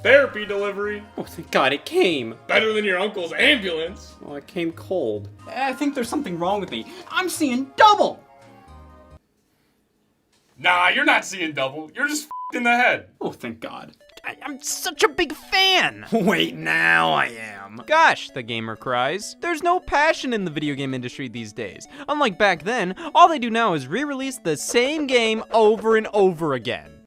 Therapy delivery. Oh, thank God it came. Better than your uncle's ambulance. Well, it came cold. I think there's something wrong with me. I'm seeing double. Nah, you're not seeing double. You're just in the head. Oh, thank God. I'm such a big fan! Wait, now I am. Gosh, the gamer cries. There's no passion in the video game industry these days. Unlike back then, all they do now is re-release the same game over and over again.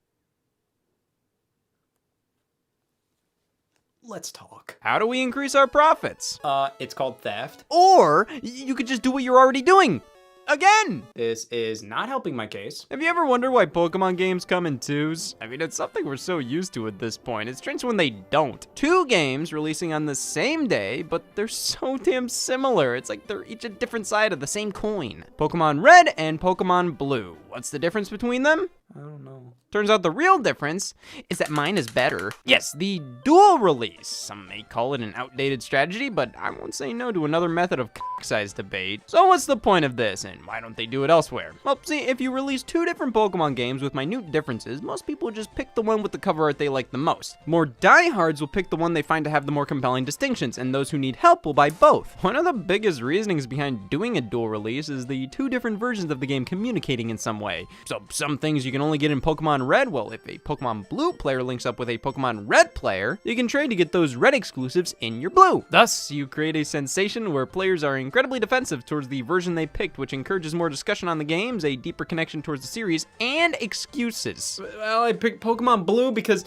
Let's talk. How do we increase our profits? It's called theft. Or, you could just do what you're already doing. Again! This is not helping my case. Have you ever wondered why Pokemon games come in twos? I mean, it's something we're so used to at this point. It's strange when they don't. Two games releasing on the same day, but they're so damn similar. It's like they're each a different side of the same coin. Pokemon Red and Pokemon Blue. What's the difference between them? I don't know. Turns out the real difference is that mine is better. Yes, the dual release. Some may call it an outdated strategy, but I won't say no to another method of size debate. So what's the point of this, and why don't they do it elsewhere? Well, see, if you release two different Pokemon games with minute differences, most people will just pick the one with the cover art they like the most. More diehards will pick the one they find to have the more compelling distinctions, and those who need help will buy both. One of the biggest reasonings behind doing a dual release is the two different versions of the game communicating in some way. So some things you can only get in Pokemon Red, well, if a Pokemon Blue player links up with a Pokemon Red player, you can trade to get those Red exclusives in your Blue. Thus, you create a sensation where players are incredibly defensive towards the version they picked, which encourages more discussion on the games, a deeper connection towards the series, and excuses. Well, I picked Pokemon Blue because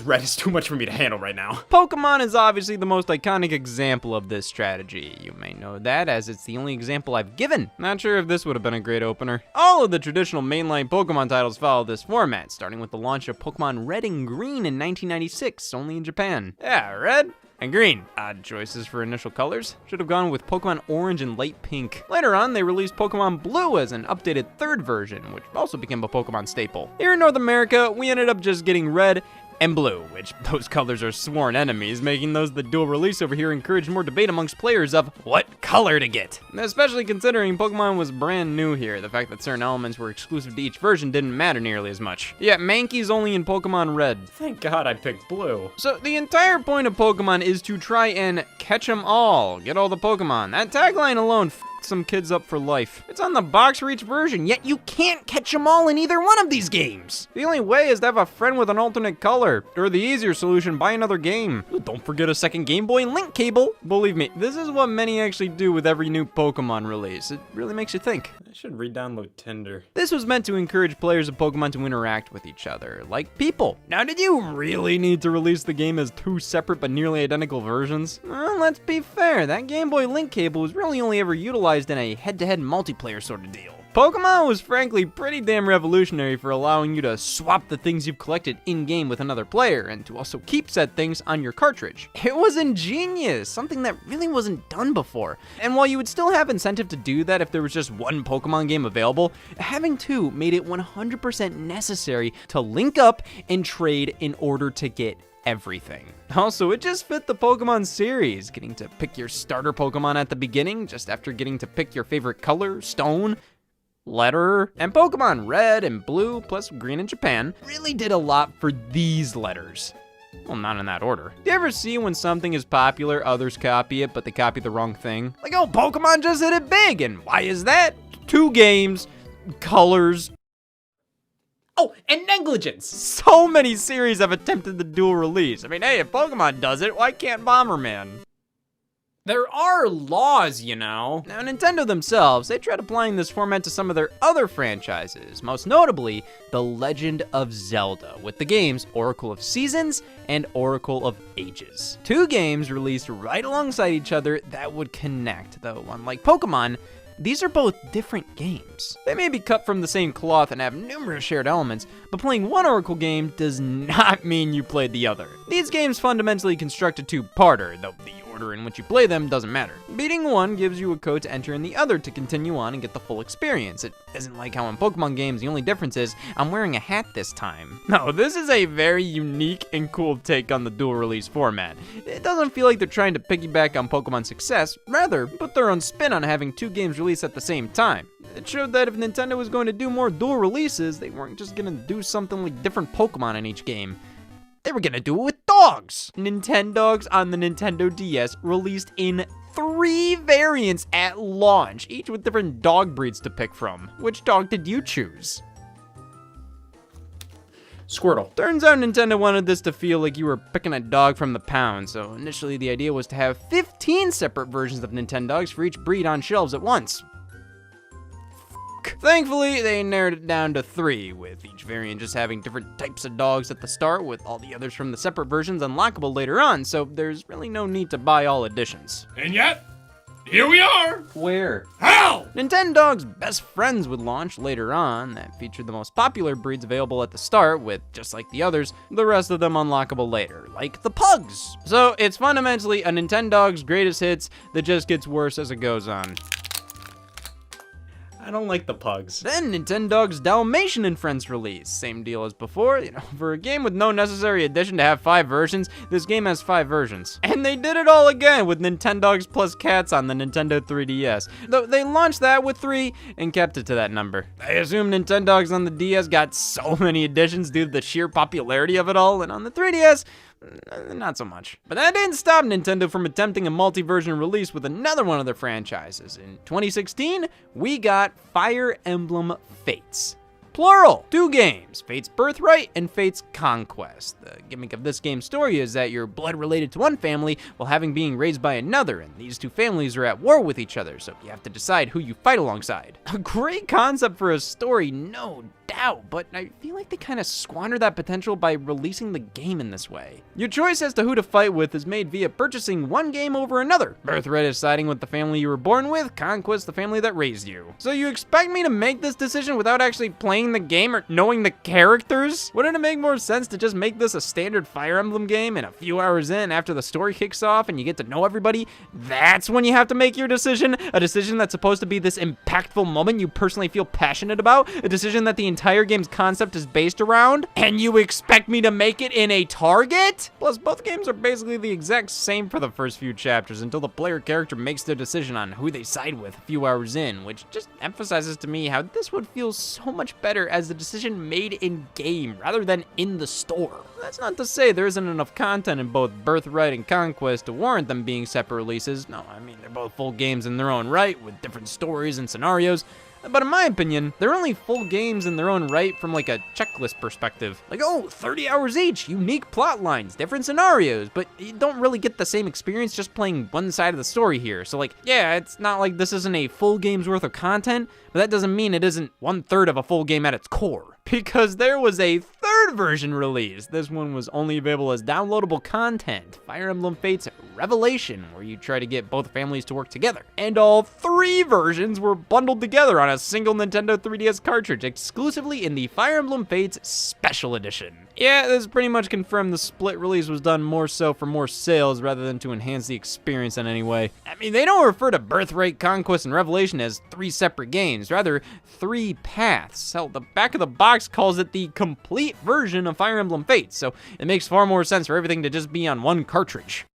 Red is too much for me to handle right now. Pokemon is obviously the most iconic example of this strategy. You may know that, as it's the only example I've given. Not sure if this would have been a great opener. All of the traditional mainline Pokemon titles follow this format, starting with the launch of Pokemon Red and Green in 1996, only in Japan. Yeah, Red and Green. Odd choices for initial colors. Should have gone with Pokemon Orange and Light Pink. Later on, they released Pokemon Blue as an updated third version, which also became a Pokemon staple. Here in North America, we ended up just getting Red and Blue, which those colors are sworn enemies, making those the dual release over here encourage more debate amongst players of what color to get. Especially considering Pokemon was brand new here, the fact that certain elements were exclusive to each version didn't matter nearly as much. Yeah, Mankey's only in Pokemon Red. Thank God I picked Blue. So the entire point of Pokemon is to try and catch them all, get all the Pokemon. That tagline alone f***ed some kids up for life. It's on the box for each version, yet you can't catch them all in either one of these games. The only way is to have a friend with an alternate color, or the easier solution, buy another game. Ooh, don't forget a second Game Boy and Link cable. Believe me, this is what many actually do with every new Pokemon release. It really makes you think. I should re-download Tinder. This was meant to encourage players of Pokemon to interact with each other, like people. Now, did you really need to release the game as two separate but nearly identical versions? Well, let's be fair, that Game Boy Link cable was really only ever utilized in a head-to-head multiplayer sort of deal. Pokemon was frankly pretty damn revolutionary for allowing you to swap the things you've collected in-game with another player, and to also keep said things on your cartridge. It was ingenious, something that really wasn't done before. And while you would still have incentive to do that if there was just one Pokemon game available, having two made it 100% necessary to link up and trade in order to get everything. Also, it just fit the Pokemon series, getting to pick your starter Pokemon at the beginning, just after getting to pick your favorite color, stone, letter, and Pokemon Red and Blue, plus Green in Japan, really did a lot for these letters. Well, not in that order. Do you ever see when something is popular, others copy it, but they copy the wrong thing? Like, oh, Pokemon just hit it big, and why is that? Two games, colors, Oh, and negligence. so many series have attempted the dual release. I mean, hey, if Pokemon does it, why can't Bomberman? There are laws, you know. Now, Nintendo themselves, they tried applying this format to some of their other franchises, most notably The Legend of Zelda, with the games Oracle of Seasons and Oracle of Ages. Two games released right alongside each other that would connect, though unlike Pokemon, these are both different games. They may be cut from the same cloth and have numerous shared elements, but playing one Oracle game does not mean you played the other. These games fundamentally construct a two-parter, though the order order in which you play them doesn't matter. Beating one gives you a code to enter in the other to continue on and get the full experience. It isn't like how in Pokemon games the only difference is I'm wearing a hat this time. No, this is a very unique and cool take on the dual release format. It doesn't feel like they're trying to piggyback on Pokemon's success, rather put their own spin on having two games released at the same time. It showed that if Nintendo was going to do more dual releases, they weren't just gonna do something like different Pokemon in each game. They were gonna do it with dogs! Nintendogs on the Nintendo DS released in 3 variants at launch, each with different dog breeds to pick from. Which dog did you choose? Squirtle. Turns out Nintendo wanted this to feel like you were picking a dog from the pound, so initially the idea was to have 15 separate versions of Nintendogs for each breed on shelves at once. Thankfully, they narrowed it down to 3, with each variant just having different types of dogs at the start, with all the others from the separate versions unlockable later on, so there's really no need to buy all editions. And yet, here we are! Where? Hell! Nintendogs Best Friends would launch later on, that featured the most popular breeds available at the start, with, just like the others, the rest of them unlockable later, like the Pugs! So it's fundamentally a Nintendogs Greatest Hits that just gets worse as it goes on. I don't like the pugs. Then Nintendogs Dalmatian and Friends release. Same deal as before, for a game with no necessary addition to have 5 versions, this game has 5 versions. And they did it all again with Nintendogs plus Cats on the Nintendo 3DS. Though they launched that with 3 and kept it to that number. I assume Nintendogs on the DS got so many additions due to the sheer popularity of it all, and on the 3DS, not so much. But that didn't stop Nintendo from attempting a multi-version release with another one of their franchises. In 2016, we got Fire Emblem Fates. Plural, 2 games, Fate's Birthright and Fate's Conquest. The gimmick of this game's story is that you're blood related to one family while having being raised by another, and these 2 families are at war with each other, so you have to decide who you fight alongside. A great concept for a story, no doubt, but I feel like they kind of squander that potential by releasing the game in this way. Your choice as to who to fight with is made via purchasing one game over another. Birthright is siding with the family you were born with, Conquest the family that raised you. So you expect me to make this decision without actually playing the game or knowing the characters? Wouldn't it make more sense to just make this a standard Fire Emblem game, and a few hours in, after the story kicks off and you get to know everybody, that's when you have to make your decision? A decision that's supposed to be this impactful moment you personally feel passionate about? A decision that the entire game's concept is based around? And you expect me to make it in a Target? Plus, both games are basically the exact same for the first few chapters until the player character makes their decision on who they side with a few hours in, which just emphasizes to me how this would feel so much better as a decision made in-game rather than in the store. That's not to say there isn't enough content in both Birthright and Conquest to warrant them being separate releases. No, I mean, they're both full games in their own right with different stories and scenarios. But in my opinion, they're only full games in their own right from like a checklist perspective. Like, oh, 30 hours each, unique plot lines, different scenarios, but you don't really get the same experience just playing one side of the story here. So like, yeah, it's not like this isn't a full game's worth of content, but that doesn't mean it isn't 1/3 of a full game at its core. Because there was a 3rd version released. This one was only available as downloadable content, Fire Emblem Fates Revelation, where you try to get both families to work together. And all 3 versions were bundled together on a single Nintendo 3DS cartridge, exclusively in the Fire Emblem Fates Special Edition. Yeah, this pretty much confirmed the split release was done more so for more sales rather than to enhance the experience in any way. I mean, they don't refer to Birthright, Conquest, and Revelation as 3 separate games, rather 3 paths. Hell, the back of the box calls it the complete version of Fire Emblem Fates, so it makes far more sense for everything to just be on one cartridge.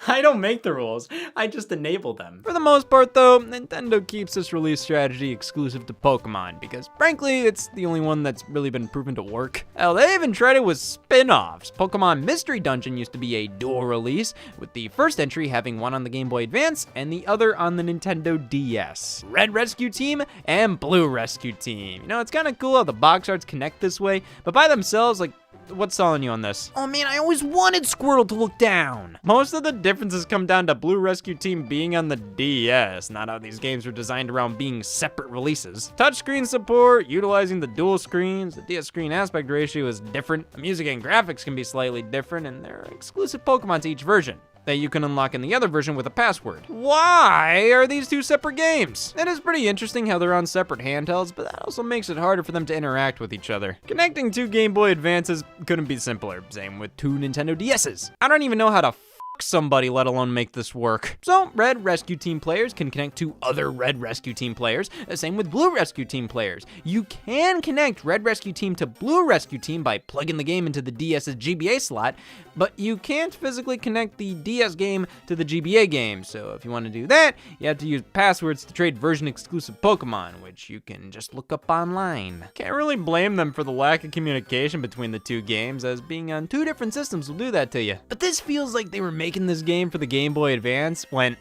I don't make the rules, I just enable them. For the most part though, Nintendo keeps this release strategy exclusive to Pokemon, because frankly, it's the only one that's really been proven to work. Hell, they even tried it with spin-offs. Pokemon Mystery Dungeon used to be a dual release, with the first entry having one on the Game Boy Advance and the other on the Nintendo DS. Red Rescue Team and Blue Rescue Team. You know, it's kinda cool how the box arts connect this way, but by themselves, like, what's selling you on this? Oh man, I always wanted Squirtle to look down. Most of the differences come down to Blue Rescue Team being on the DS, not how these games were designed around being separate releases. Touchscreen support, utilizing the dual screens, the DS screen aspect ratio is different, the music and graphics can be slightly different, and there are exclusive Pokemon to each version that you can unlock in the other version with a password. Why are these 2 separate games? It is pretty interesting how they're on separate handhelds, but that also makes it harder for them to interact with each other. Connecting 2 Game Boy Advances couldn't be simpler, same with 2 Nintendo DS's. I don't even know how to somebody, let alone make this work. So, Red Rescue Team players can connect to other Red Rescue Team players. The same with Blue Rescue Team players. You can connect Red Rescue Team to Blue Rescue Team by plugging the game into the DS's GBA slot, but you can't physically connect the DS game to the GBA game. So if you want to do that, you have to use passwords to trade version-exclusive Pokemon, which you can just look up online. Can't really blame them for the lack of communication between the two games, as being on two different systems will do that to you. But this feels like they were making this game for the Game Boy Advance when,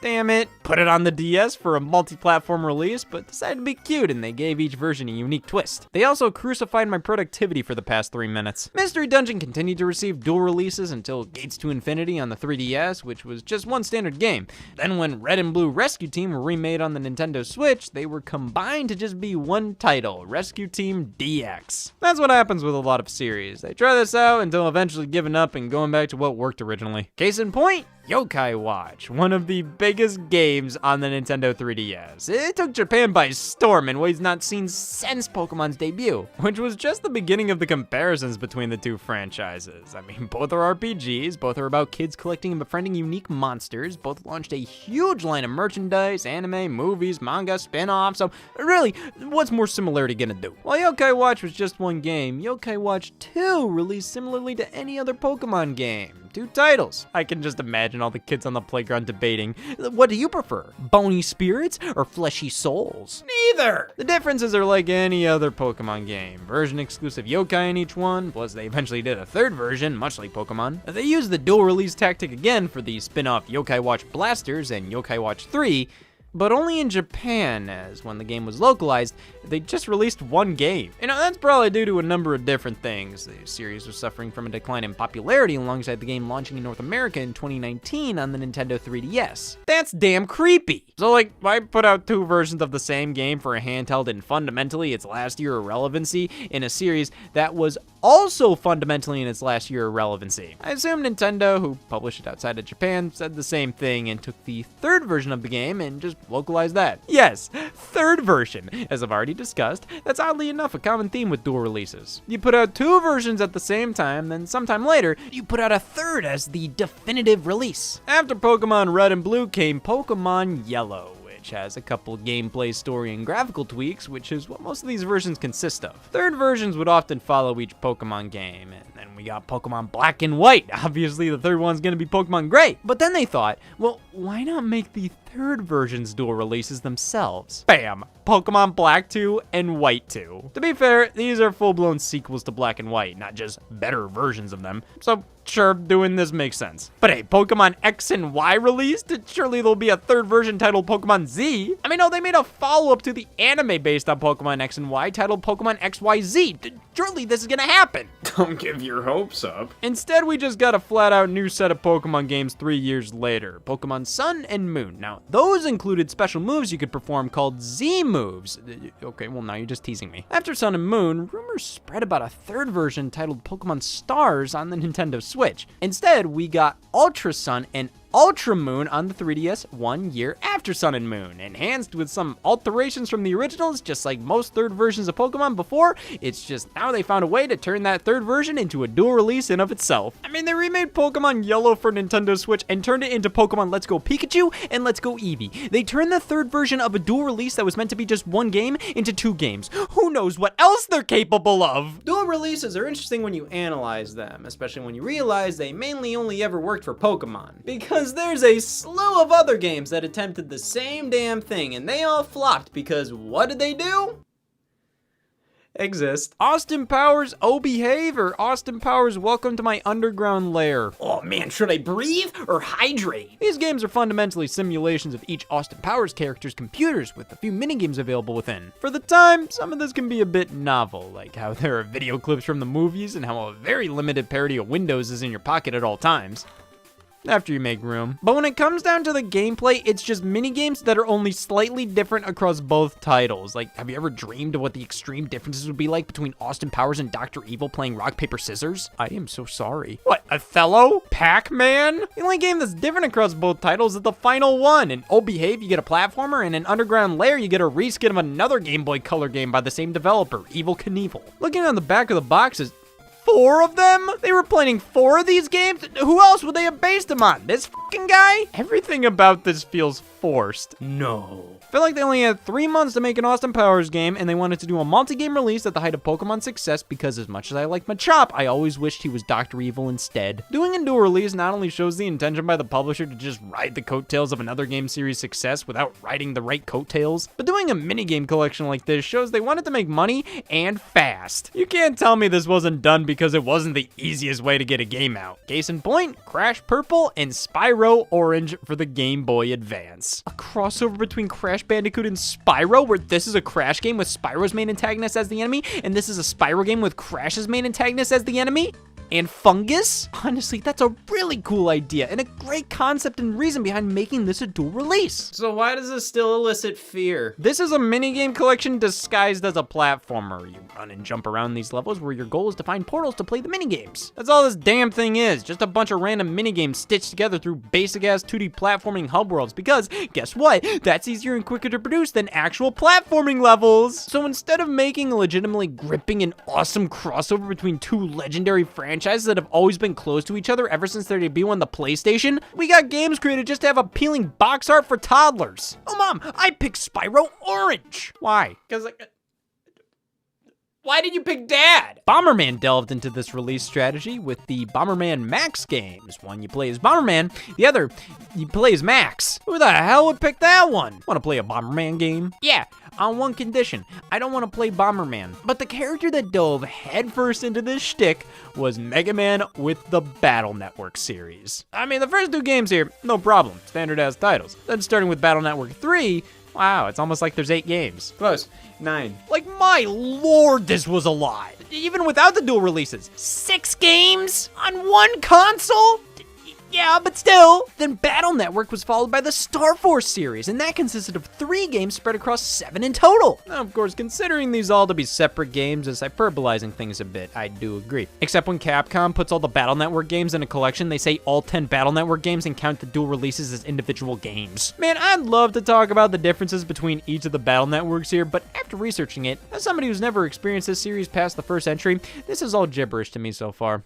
damn it, put it on the DS for a multi-platform release, but decided to be cute and they gave each version a unique twist. They also crucified my productivity for the past 3 minutes. Mystery Dungeon continued to receive dual releases until Gates to Infinity on the 3DS, which was just one standard game. Then when Red and Blue Rescue Team were remade on the Nintendo Switch, they were combined to just be one title, Rescue Team DX. That's what happens with a lot of series. They try this out until eventually giving up and going back to what worked originally. Case in point, Yokai Watch, one of the biggest games on the Nintendo 3DS. It took Japan by storm in ways not seen since Pokemon's debut, which was just the beginning of the comparisons between the two franchises. I mean, both are RPGs, both are about kids collecting and befriending unique monsters, both launched a huge line of merchandise, anime, movies, manga, spin-offs, so really, what's more similarity gonna do? While Yokai Watch was just one game, Yokai Watch 2 released similarly to any other Pokemon game. 2 titles. I can just imagine all the kids on the playground debating, what do you prefer, bony spirits or fleshy souls? Neither! The differences are like any other Pokemon game. Version exclusive yokai in each one, plus they eventually did a third version, much like Pokemon. They used the dual release tactic again for the spin-off Yokai Watch Blasters and Yokai Watch 3, but only in Japan, as when the game was localized, they just released one game. You know, that's probably due to a number of different things. The series was suffering from a decline in popularity alongside the game launching in North America in 2019 on the Nintendo 3DS. That's damn creepy. So like, why put out 2 versions of the same game for a handheld in fundamentally its last year of relevancy in a series that was also fundamentally in its last year of relevancy? I assume Nintendo, who published it outside of Japan, said the same thing and took the third version of the game and just localized that. Yes, third version. As I've already discussed, that's oddly enough a common theme with dual releases. You put out 2 versions at the same time, then sometime later, you put out a third as the definitive release. After Pokemon Red and Blue came Pokemon Yellow, which has a couple gameplay, story, and graphical tweaks, which is what most of these versions consist of. Third versions would often follow each Pokemon game, and then we got Pokemon Black and White. Obviously, the third one's gonna be Pokemon Gray. But then they thought, well, why not make the third version's dual releases themselves? Bam! Pokemon Black 2 and White 2. To be fair, these are full-blown sequels to Black and White, not just better versions of them. So sure, doing this makes sense. But hey, Pokemon X and Y released? Surely there'll be a third version titled Pokemon Z. I mean, no, they made a follow-up to the anime based on Pokemon X and Y titled Pokemon XYZ. Surely this is gonna happen. Don't give your hopes up. Instead, we just got a flat-out new set of Pokemon games 3 years later, Pokemon Sun and Moon. Now, those included special moves you could perform called Z moves. Okay, well, now you're just teasing me. After Sun and Moon, rumors spread about a third version titled Pokemon Stars on the Nintendo Switch. Instead, we got Ultra Sun and Ultra Moon on the 3DS 1 year after Sun and Moon, enhanced with some alterations from the originals, just like most third versions of Pokemon before. It's just now they found a way to turn that third version into a dual release in of itself. I mean, they remade Pokemon Yellow for Nintendo Switch and turned it into Pokemon Let's Go Pikachu and Let's Go Eevee. They turned the third version of a dual release that was meant to be just one game into 2 games. Who knows what else they're capable of? Dual releases are interesting when you analyze them, especially when you realize they mainly only ever worked for Pokemon. Because there's a slew of other games that attempted the same damn thing and they all flopped because what did they do? Exist. Austin Powers, Oh Behave, or Austin Powers, Welcome to My Underground Lair. Oh man, should I breathe or hydrate? These games are fundamentally simulations of each Austin Powers character's computers with a few minigames available within. For the time, some of this can be a bit novel, like how there are video clips from the movies and how a very limited parody of Windows is in your pocket at all times. After you make room. But when it comes down to the gameplay, it's just minigames that are only slightly different across both titles. Like, have you ever dreamed of what the extreme differences would be like between Austin Powers and Dr. Evil playing rock, paper, scissors? I am so sorry. What, Othello? Pac-Man? The only game that's different across both titles is the final one. In Oh Behave, you get a platformer, and in Underground Lair, you get a reskin of another Game Boy Color game by the same developer, Evil Knievel. Looking on the back of the box is 4 of them? They were planning 4 of these games? Who else would they have based them on? This fucking guy? Everything about this feels forced. No. I feel like they only had 3 months to make an Austin Powers game, and they wanted to do a multi-game release at the height of Pokemon's success because as much as I like Machop, I always wished he was Dr. Evil instead. Doing a dual release not only shows the intention by the publisher to just ride the coattails of another game series success without riding the right coattails, but doing a minigame collection like this shows they wanted to make money and fast. You can't tell me this wasn't done because it wasn't the easiest way to get a game out. Case in point, Crash Purple and Spyro Orange for the Game Boy Advance. A crossover between Crash Bandicoot and Spyro, where this is a Crash game with Spyro's main antagonist as the enemy, and this is a Spyro game with Crash's main antagonist as the enemy? And Fungus? Honestly, that's a really cool idea and a great concept and reason behind making this a dual release. So why does this still elicit fear? This is a minigame collection disguised as a platformer. You run and jump around these levels where your goal is to find portals to play the minigames. That's all this damn thing is, just a bunch of random minigames stitched together through basic-ass 2D platforming hub worlds because, guess what? That's easier and quicker to produce than actual platforming levels. So instead of making a legitimately gripping and awesome crossover between 2 legendary franchises that have always been close to each other ever since their debut on the PlayStation, we got games created just to have appealing box art for toddlers. Oh mom, I picked Spyro Orange. Why? Because why did you pick Dad? Bomberman delved into this release strategy with the Bomberman Max games. One you play as Bomberman, the other you play as Max. Who the hell would pick that one? Want to play a Bomberman game? Yeah, on one condition. I don't want to play Bomberman. But the character that dove headfirst into this shtick was Mega Man with the Battle Network series. I mean, the first 2 games here, no problem, standard ass titles. Then starting with Battle Network 3, wow, it's almost like there's 8 games. Close. 9. Like, my lord, this was a lot. Even without the dual releases. 6 games on one console? Yeah, but still. Then Battle Network was followed by the Star Force series, and that consisted of 3 games spread across 7 in total. Now, of course, considering these all to be separate games is hyperbolizing things a bit, I do agree. Except when Capcom puts all the Battle Network games in a collection, they say all 10 Battle Network games and count the dual releases as individual games. Man, I'd love to talk about the differences between each of the Battle Networks here, but after researching it, as somebody who's never experienced this series past the first entry, this is all gibberish to me so far.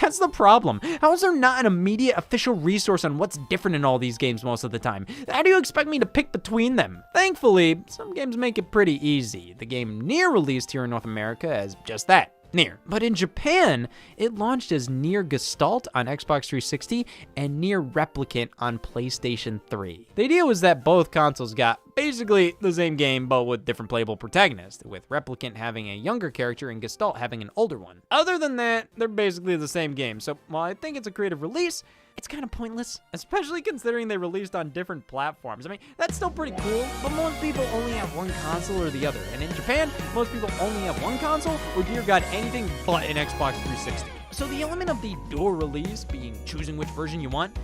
That's the problem. How is there not an immediate official resource on what's different in all these games most of the time? How do you expect me to pick between them? Thankfully, some games make it pretty easy. The game Nier released here in North America as just that, Nier. But in Japan, it launched as Nier Gestalt on Xbox 360 and Nier Replicant on PlayStation 3. The idea was that both consoles got basically the same game, but with different playable protagonists, with Replicant having a younger character and Gestalt having an older one. Other than that, they're basically the same game, so while I think it's a creative release, it's kind of pointless, especially considering they released on different platforms. I mean, that's still pretty cool, but most people only have one console or the other, and in Japan, most people only have one console or dear god anything but an Xbox 360. So the element of the dual release, being choosing which version you want,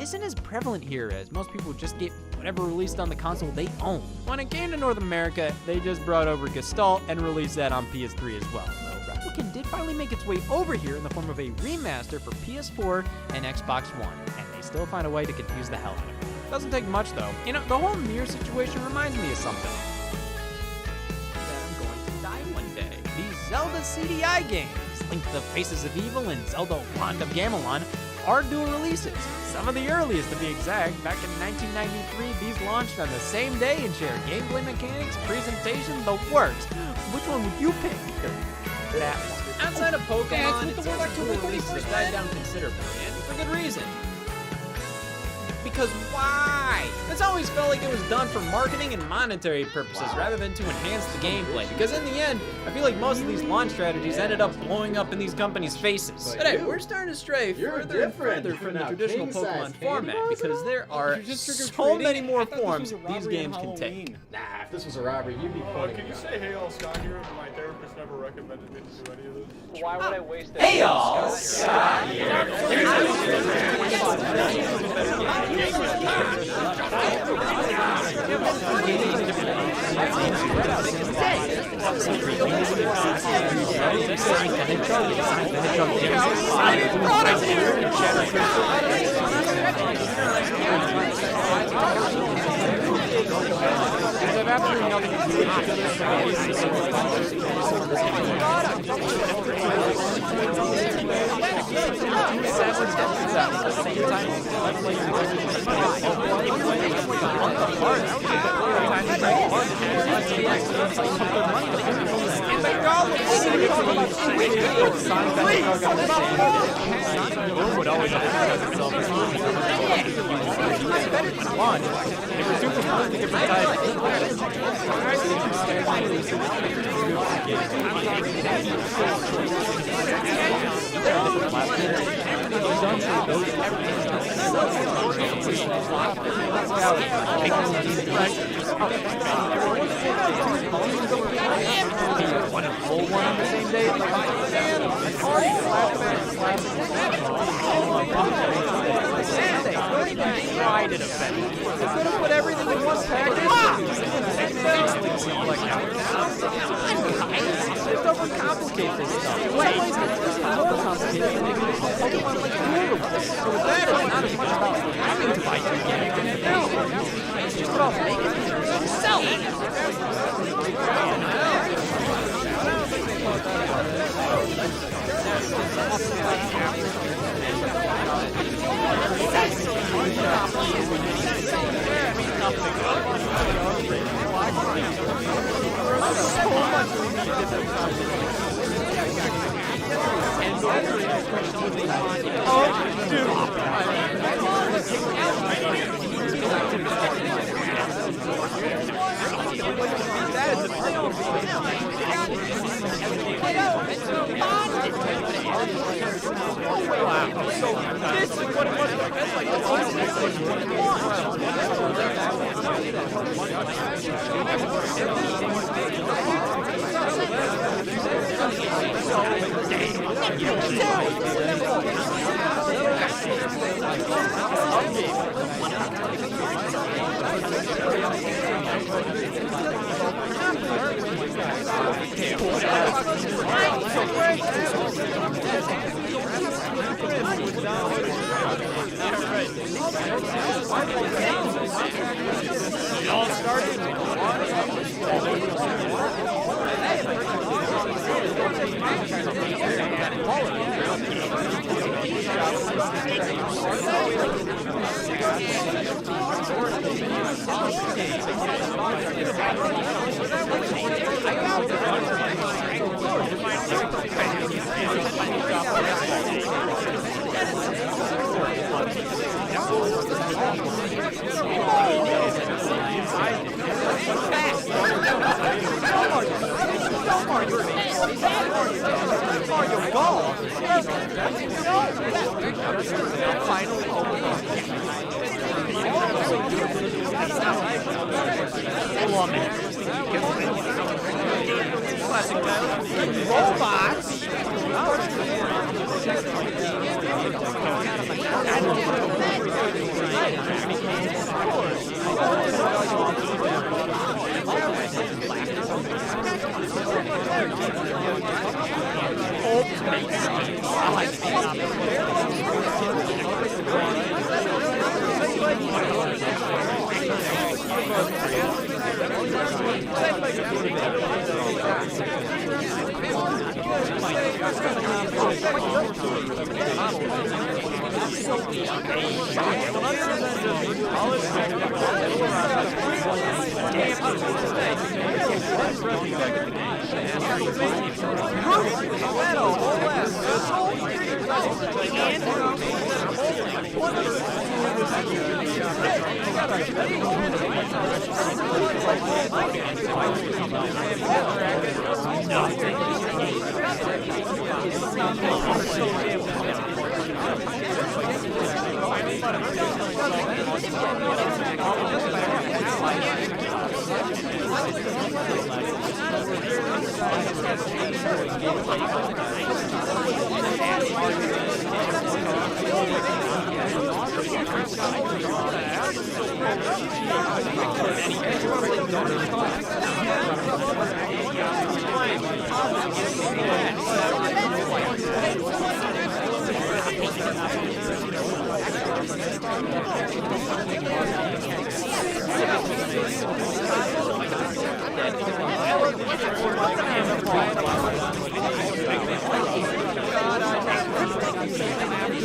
isn't as prevalent here, as most people just get whatever released on the console they own. When it came to North America, they just brought over Gestalt and released that on PS3 as well. Though Replicant did finally make its way over here in the form of a remaster for PS4 and Xbox One, and they still find a way to confuse the hell out of it. Doesn't take much though. You know, the whole Nier situation reminds me of something. That I'm going to die one day. These Zelda CDI games, Link to the Faces of Evil and Zelda Wand of Gamelon, are dual releases. Some of the earliest to be exact. Back in 1993, these launched on the same day and shared gameplay mechanics, presentation, the works. Which one would you pick? That one. Outside of Pokemon, it seems like dual releases died down considerably, and for good reason. Because why? It's always felt like it was done for marketing and monetary purposes rather than to enhance the gameplay. Because in the end, I feel like most of these launch strategies ended up blowing up in these companies' faces. But hey, we're starting to stray further and further from the traditional Pokemon format because there are so many more forms these games can take. Nah, if this was a robbery, you'd be funny. Can you say hey all Scott here? My therapist never recommended me to do any of this. Why would I waste that? Hey all, Scott here. at the same time. Let's play your month apart. Would always express itself as better than one. It was super completely different Want to pull one on the same day? Pride in event. Put everything in one package. Just overcomplicate this stuff. So with that, it's not as much about having to buy two games. It's just about making it yourself.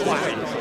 Wow.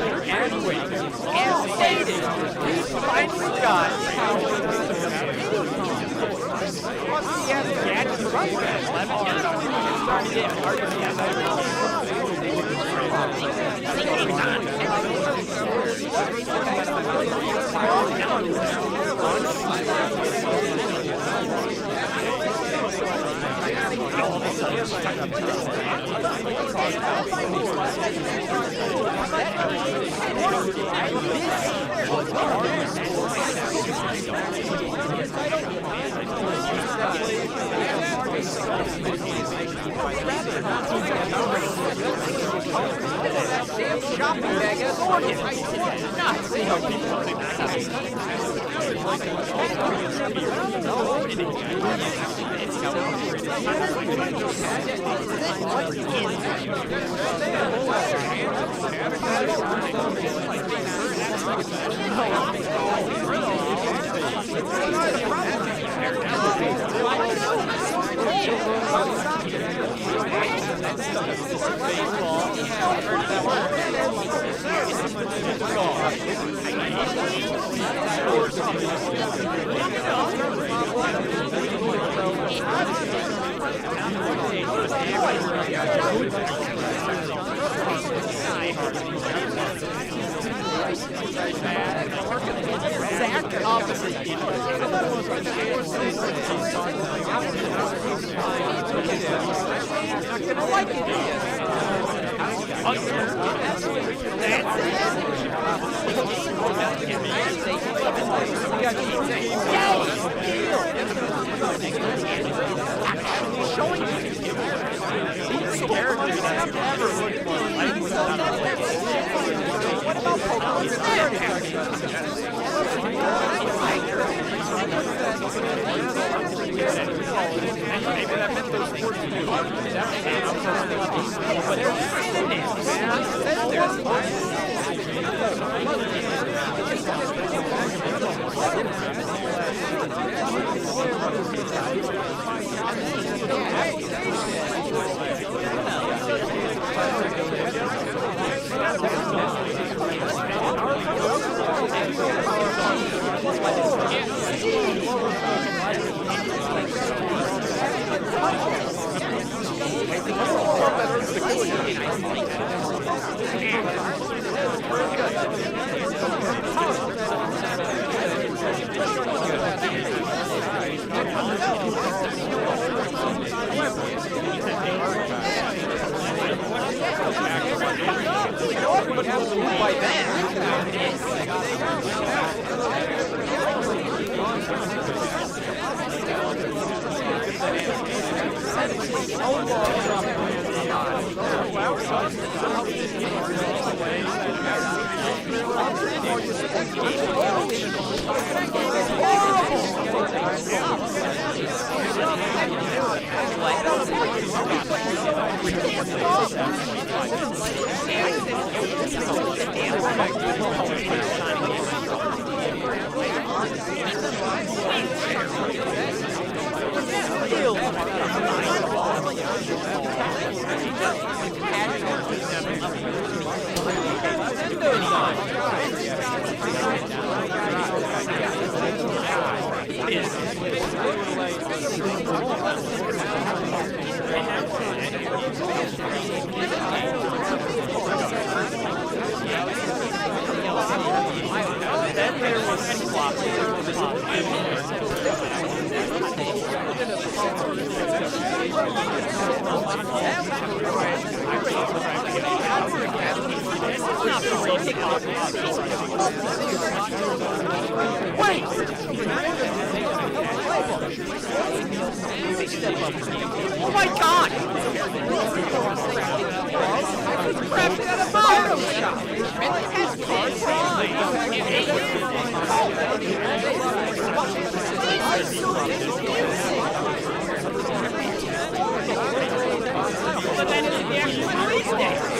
Oh my god! Crap, out of Mario shop! And the test but that isn't the actual release date!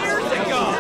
Years ago!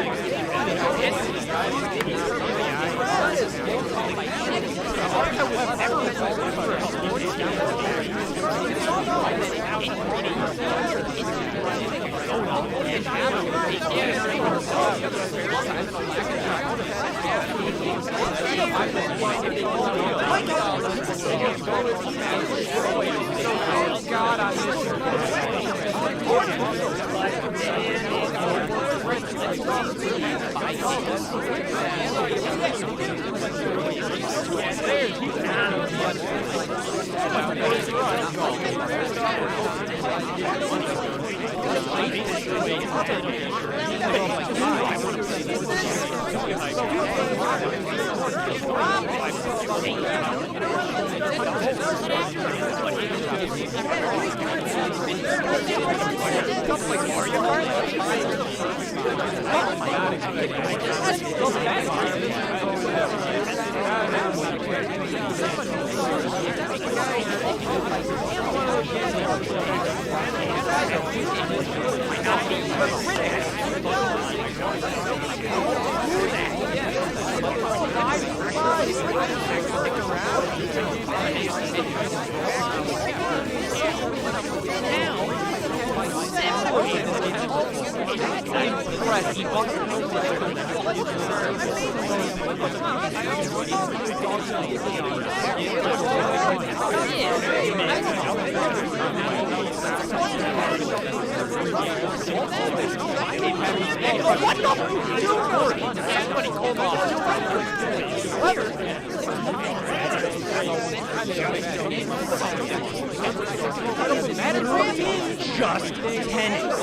Just tennis.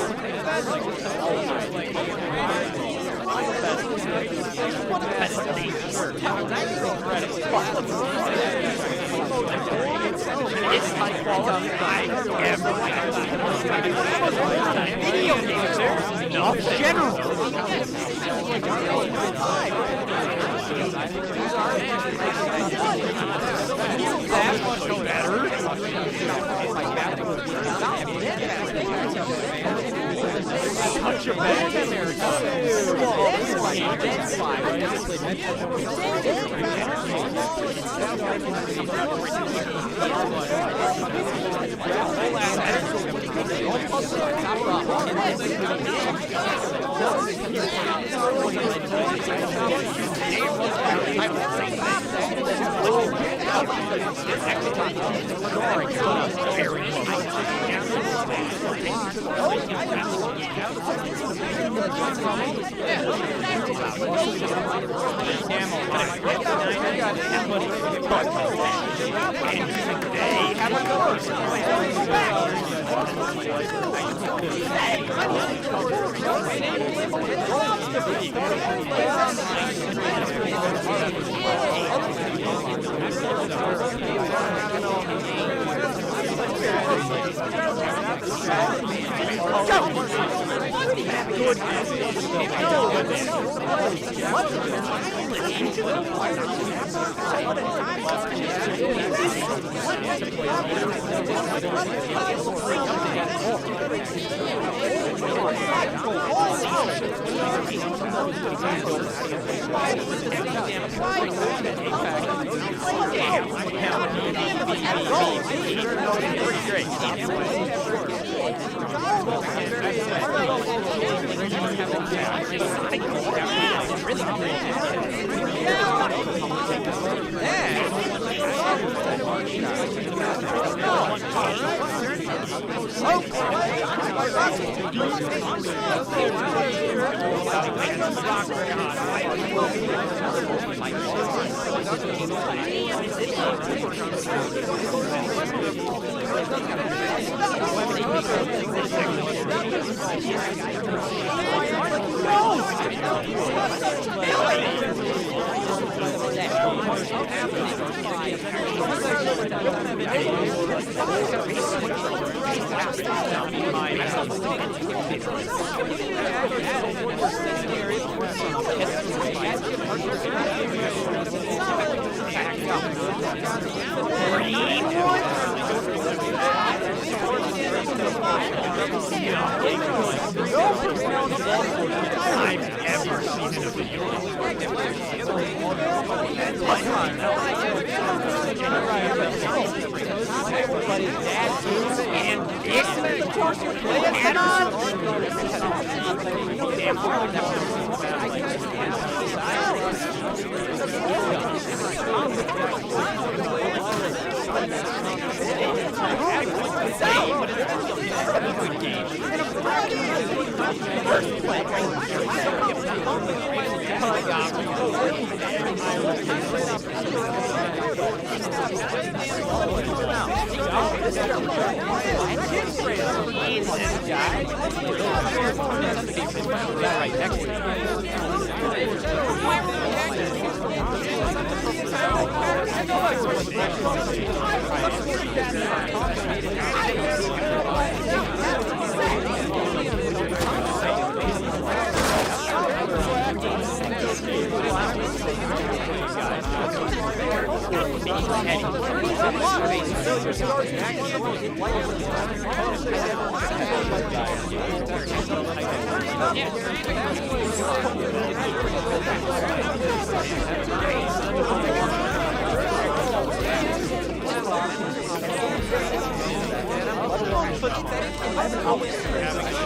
It's high quality. Video games are not general. That much better. Touch your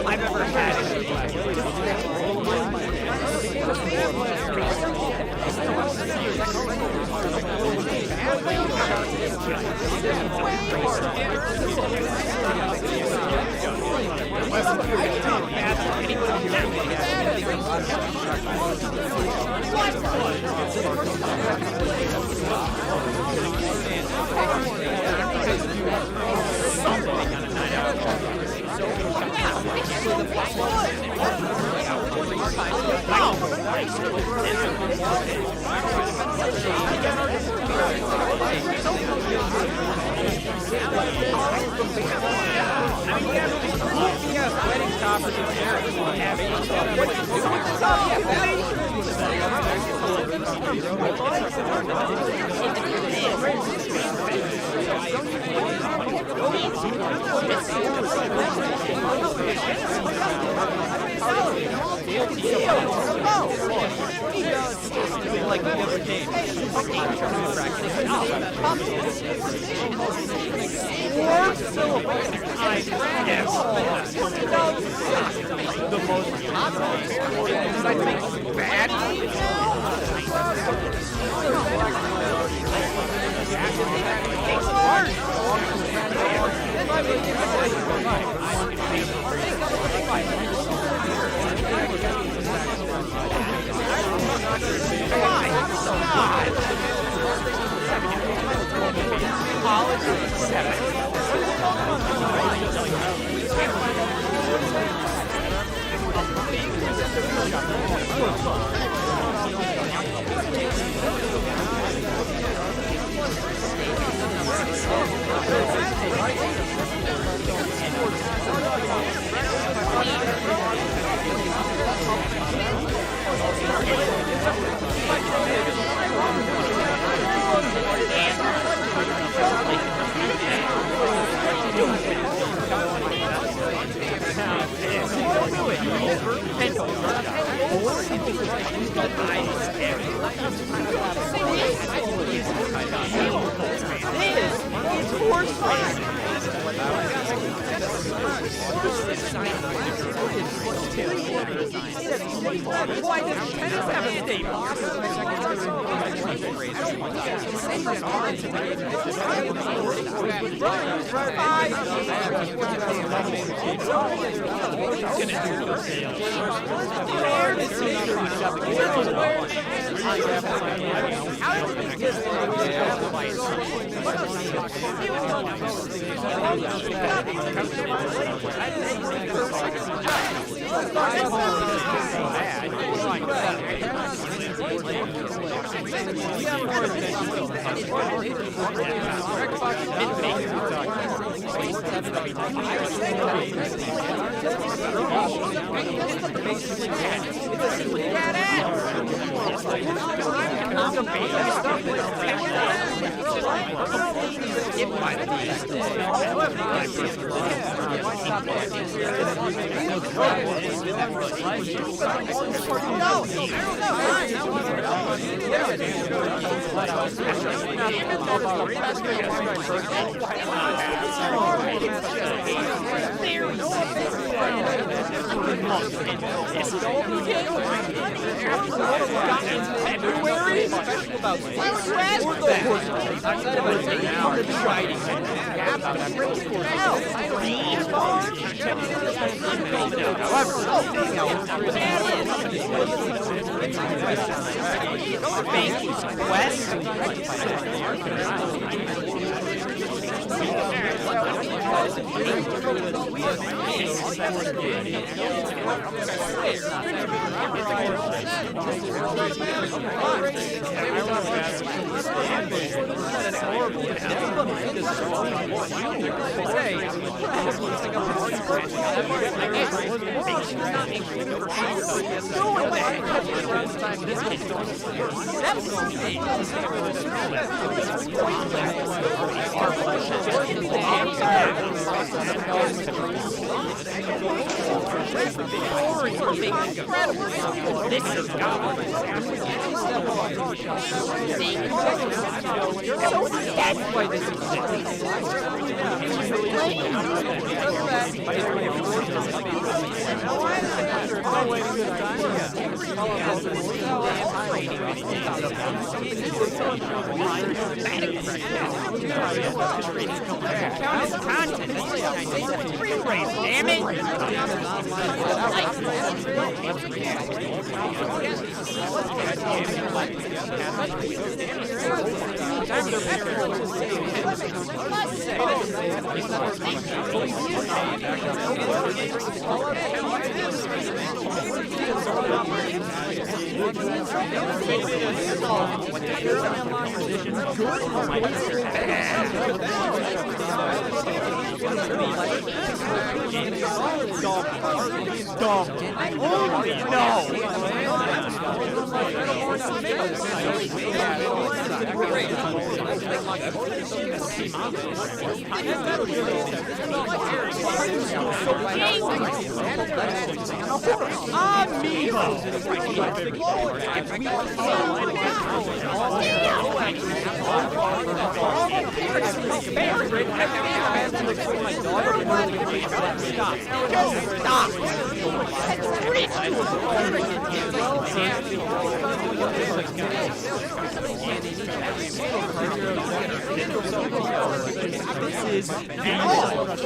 I've ever had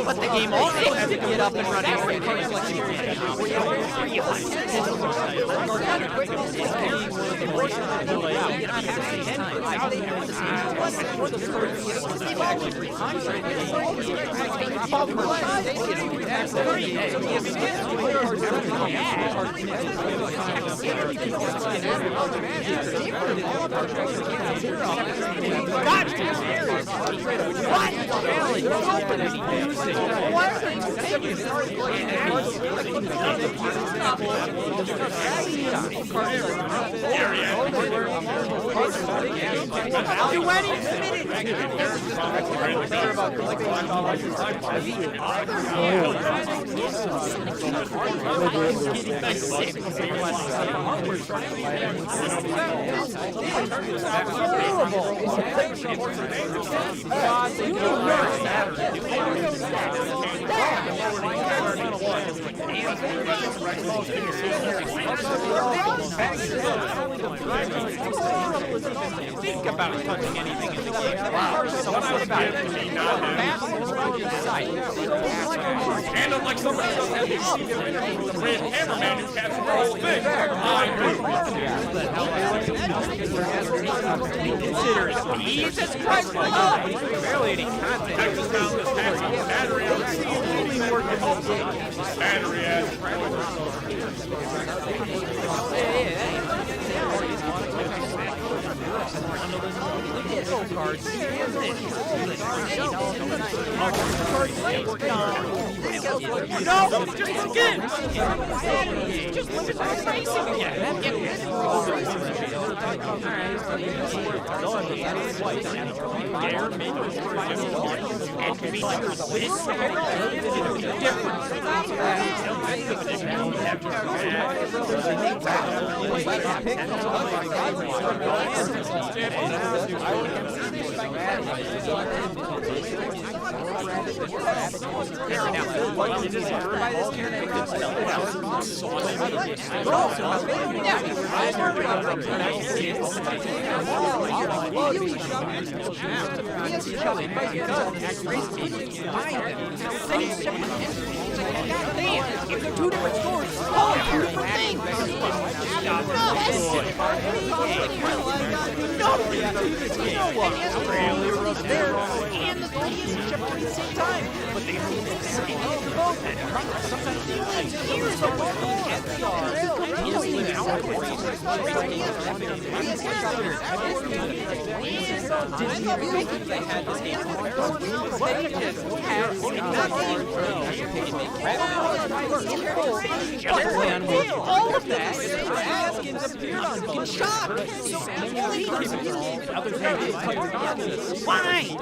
But the game also has to get up and running. Think about touching anything in the game. Handled like somebody else had the red hammerman who captured the whole thing. Consider it. Jesus Christ, barely any content. Texas found this battery battery cards. No, just forget. Just limit my spacing If they're two different stores, call it two different things. And the 3DS is shipped at the same time. But they hold the same both. Sometimes they like years of all of that skins appeared on fucking shock. Why?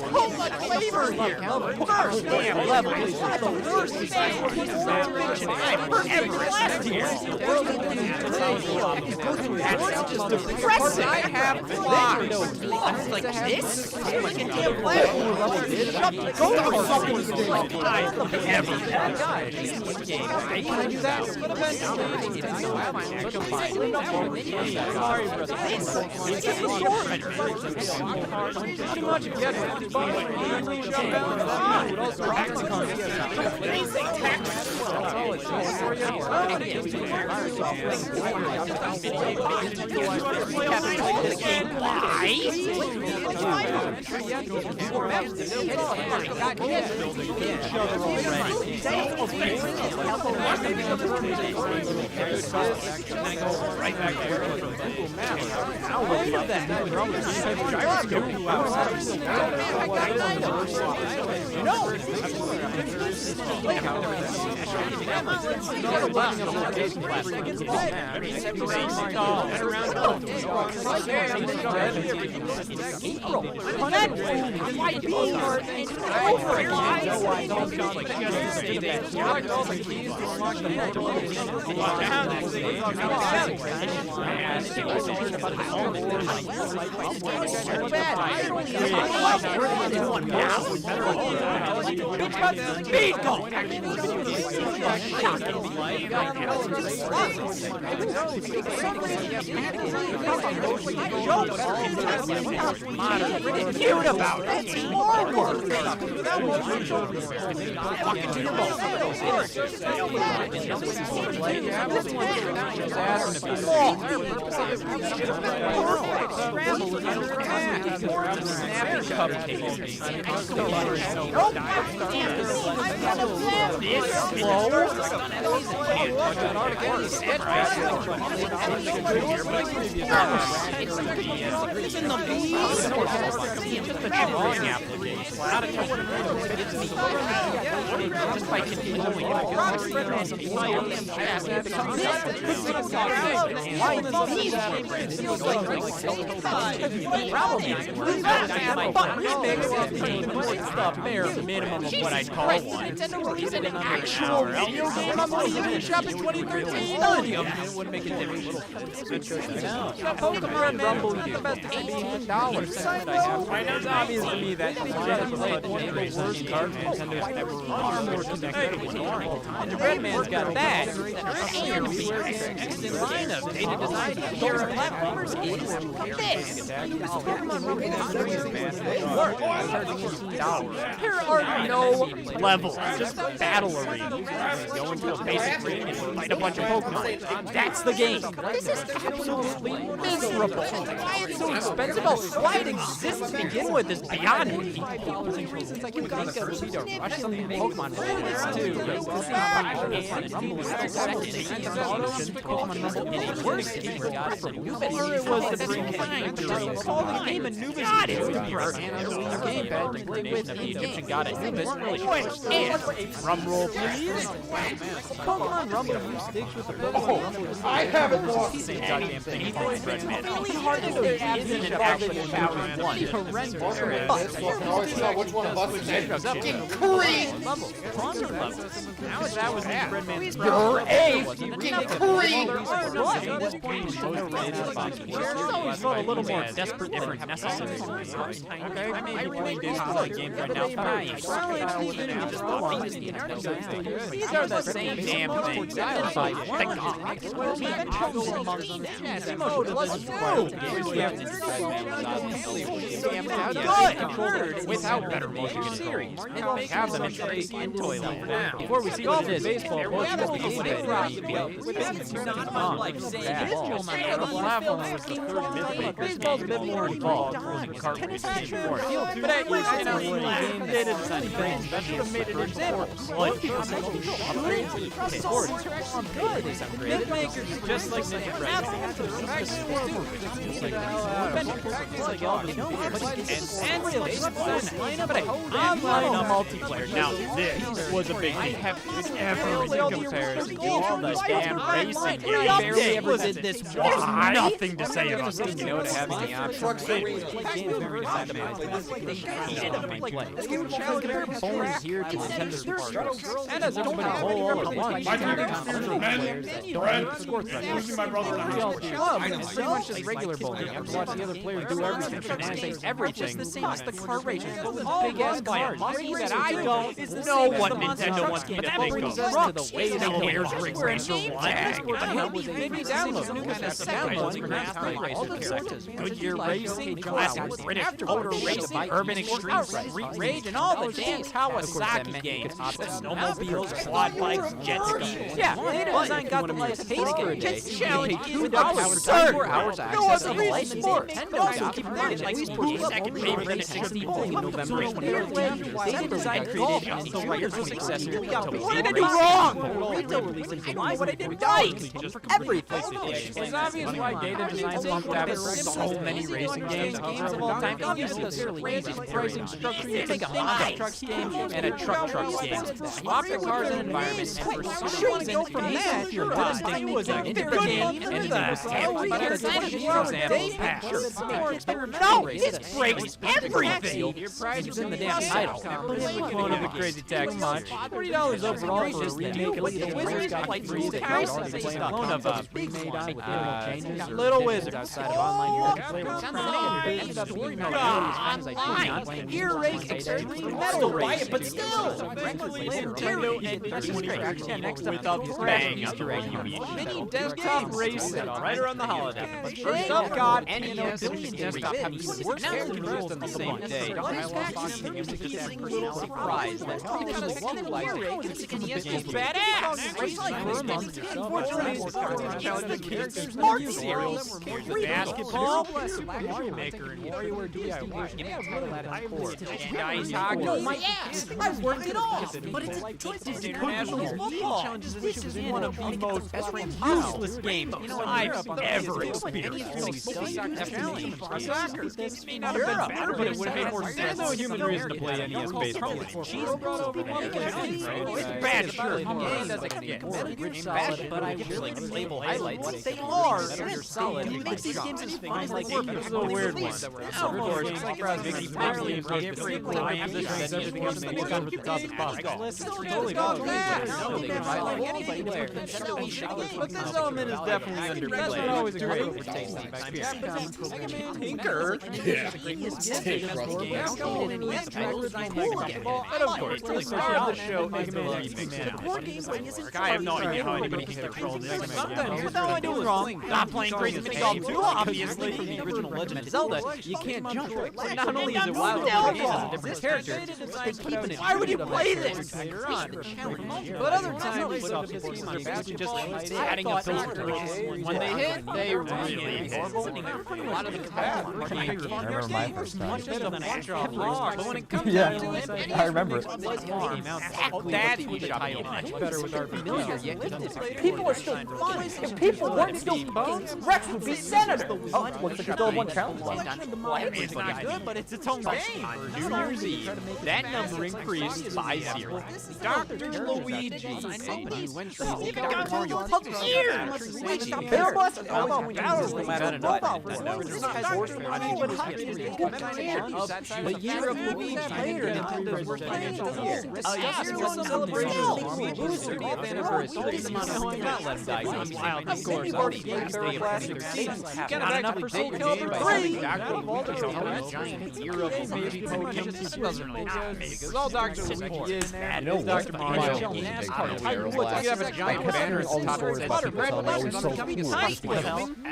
So much flavor here. First damn level is the worst science fiction I've ever left here. That's just depressing. I have flies. Like this? Like a damn platform. Go for something. Ever. Can I do that? Too much again. Cute about it. It's more work. Fucking to your It's in the bees. Just a drawing application. Just by continuing It's the bare minimum of what I'd call one. Nintendo released an actual video game on the Nintendo Shop in 2013. None of it would make a difference. Pokemon Rumble, the best $18 segment I have. It's obvious to me that one of the worst cards Nintendo's ever released. And the Red Man's got that. And the next in line of data design era platformers is this. Pokemon Rumble is $18. There are no levels, just battle arenas. Go into a basic ring and fight a bunch of Pokemon. That's the game. This is absolutely miserable. Why it's so expensive? Why it exists to begin with is beyond me. The reasons I can think of would be to rush something Pokemon related too. Or it was the bring time. Call the game Anubis. God, it would be our gamepad the coordination of the Egyptian god Anubis really pushed in. Drum roll, please. Pokemon Rumble use sticks with the Pokemon Rumble. I haven't lost. Same goddamn thing. Really hard to say isn't it actually about one. Horrendous. Which one of us is that fucking creep? Now that was Breadman's You're a fucking creep. at this point, it's always felt a little more desperate than necessary. Okay, I may be playing these games right now. Fine. These are the same damn things. Thank God. Good. Without better motion control. Have them in trace in Toyland. Now, before we see what it is, baseball, baseball's a bit more involved. Cartridge game for it. But at least, you know, game data design things that should have made it good. Makers just like Ninja Online multiplayer. Now this was a big deal. I have never comparison to all the damn racing games. I barely ever did this. There's nothing to say about this. You know what having the option games very hated on my play. Compare Bones here to Nintendo's parts. And as everybody all at once, don't score thresholds. My brother and I. It's pretty much just regular bowling. After watching the other players do everything, shenanigans, everything. Plus the car races, big ass cars. That I don't know what Nintendo wants, but that makes sense to the way they Where's Ring Racer 1? Maybe download Goodyear Racing, Classic British Motor Racing, Urban Extreme, Street Rage, and all the damn Kawasaki games. Snowmobiles, quad bikes, jet skis. Yeah, data design got the highest taste for a day. Challenge $2 4 hours access. No other real sport. Also keep in mind, like second favorite in 64 November 23rd. Data design created the writer's successor to What did I do wrong? Retail release in July, what I did right. Everything. It's obvious why data design bumped out so many racing games of all time. Obviously, the craziest pricing structure. You take a monster trucks game and a trucks game. Swap the cars and environment and pursue seasons from that. You're distinct was a good game and an No, this breaks everything. Your prize is in the damn title. One of the crazy tax much. $40 overall for a remake of the Wizards like 3 house. One of us remade on with changes. Little Wizards outside of online Ear Race Extreme Metal Race, but still. Without bang Easter egg mini desktop racing right around the holiday. First up, got NES desktop having worse characters than the same day. I lost the music just that little surprise that it's badass. Unfortunately, the characters Smart Series. Basketball, Mario Maker, and WarioWare DIY. And Ice Hockey. No, my ass! I've worked it off! But it's addictive to international football. This is one of the most useless games I've ever experienced. Soccer. This may not have been better, but it would have made more sense. There's no human reason to play NES baseball. It's bad, sure. It's bad, but I really label highlights. They are solid. It makes these games as fun as like this is a weird one. It's like Mario free play positions everything else in the world with the top of possible. It's totally but this element is definitely underplayed. That's not always a great experience. Tinker. But of course, the star of the show is the big man. I have no idea how anybody can control this. Sometimes what the hell am I doing wrong? Not playing crazy mini golf too, obviously. From the original Legend of Zelda, you can't jump. But not only is it wild, but it has a different character. Why would you play this? But other times, just adding up those three. When they hit, they really hit. A lot of the much better than a drop. But when it comes down to it, I remember it. that's what the title much better with our familiar yet. People are still fun. If people weren't still fun, Rex would be senator. Oh, looks like you still have one challenge left. It's not good, but it's its own game. New Year's Eve, that number increased by 0. Dr. Luigi, a new entry, Dr. Mario puzzle here. Barrel Blast? How about Barrel no matter Blast? what? This guy's worse than The year of Luigi, Nintendo's worst financial year. A year-long celebration of Luigi's 30th anniversary. Why not let him die? Wild, of course. Already games day of 2013. Not enough for Soul Calibur 3. Dr. Luigi's a giant year of Luigi Pokemon. Doesn't really matter because all Dr. Luigi is bad. Dr. Mario is NASCAR. You have a giant banner at the top that says Red Legends on becoming a site. I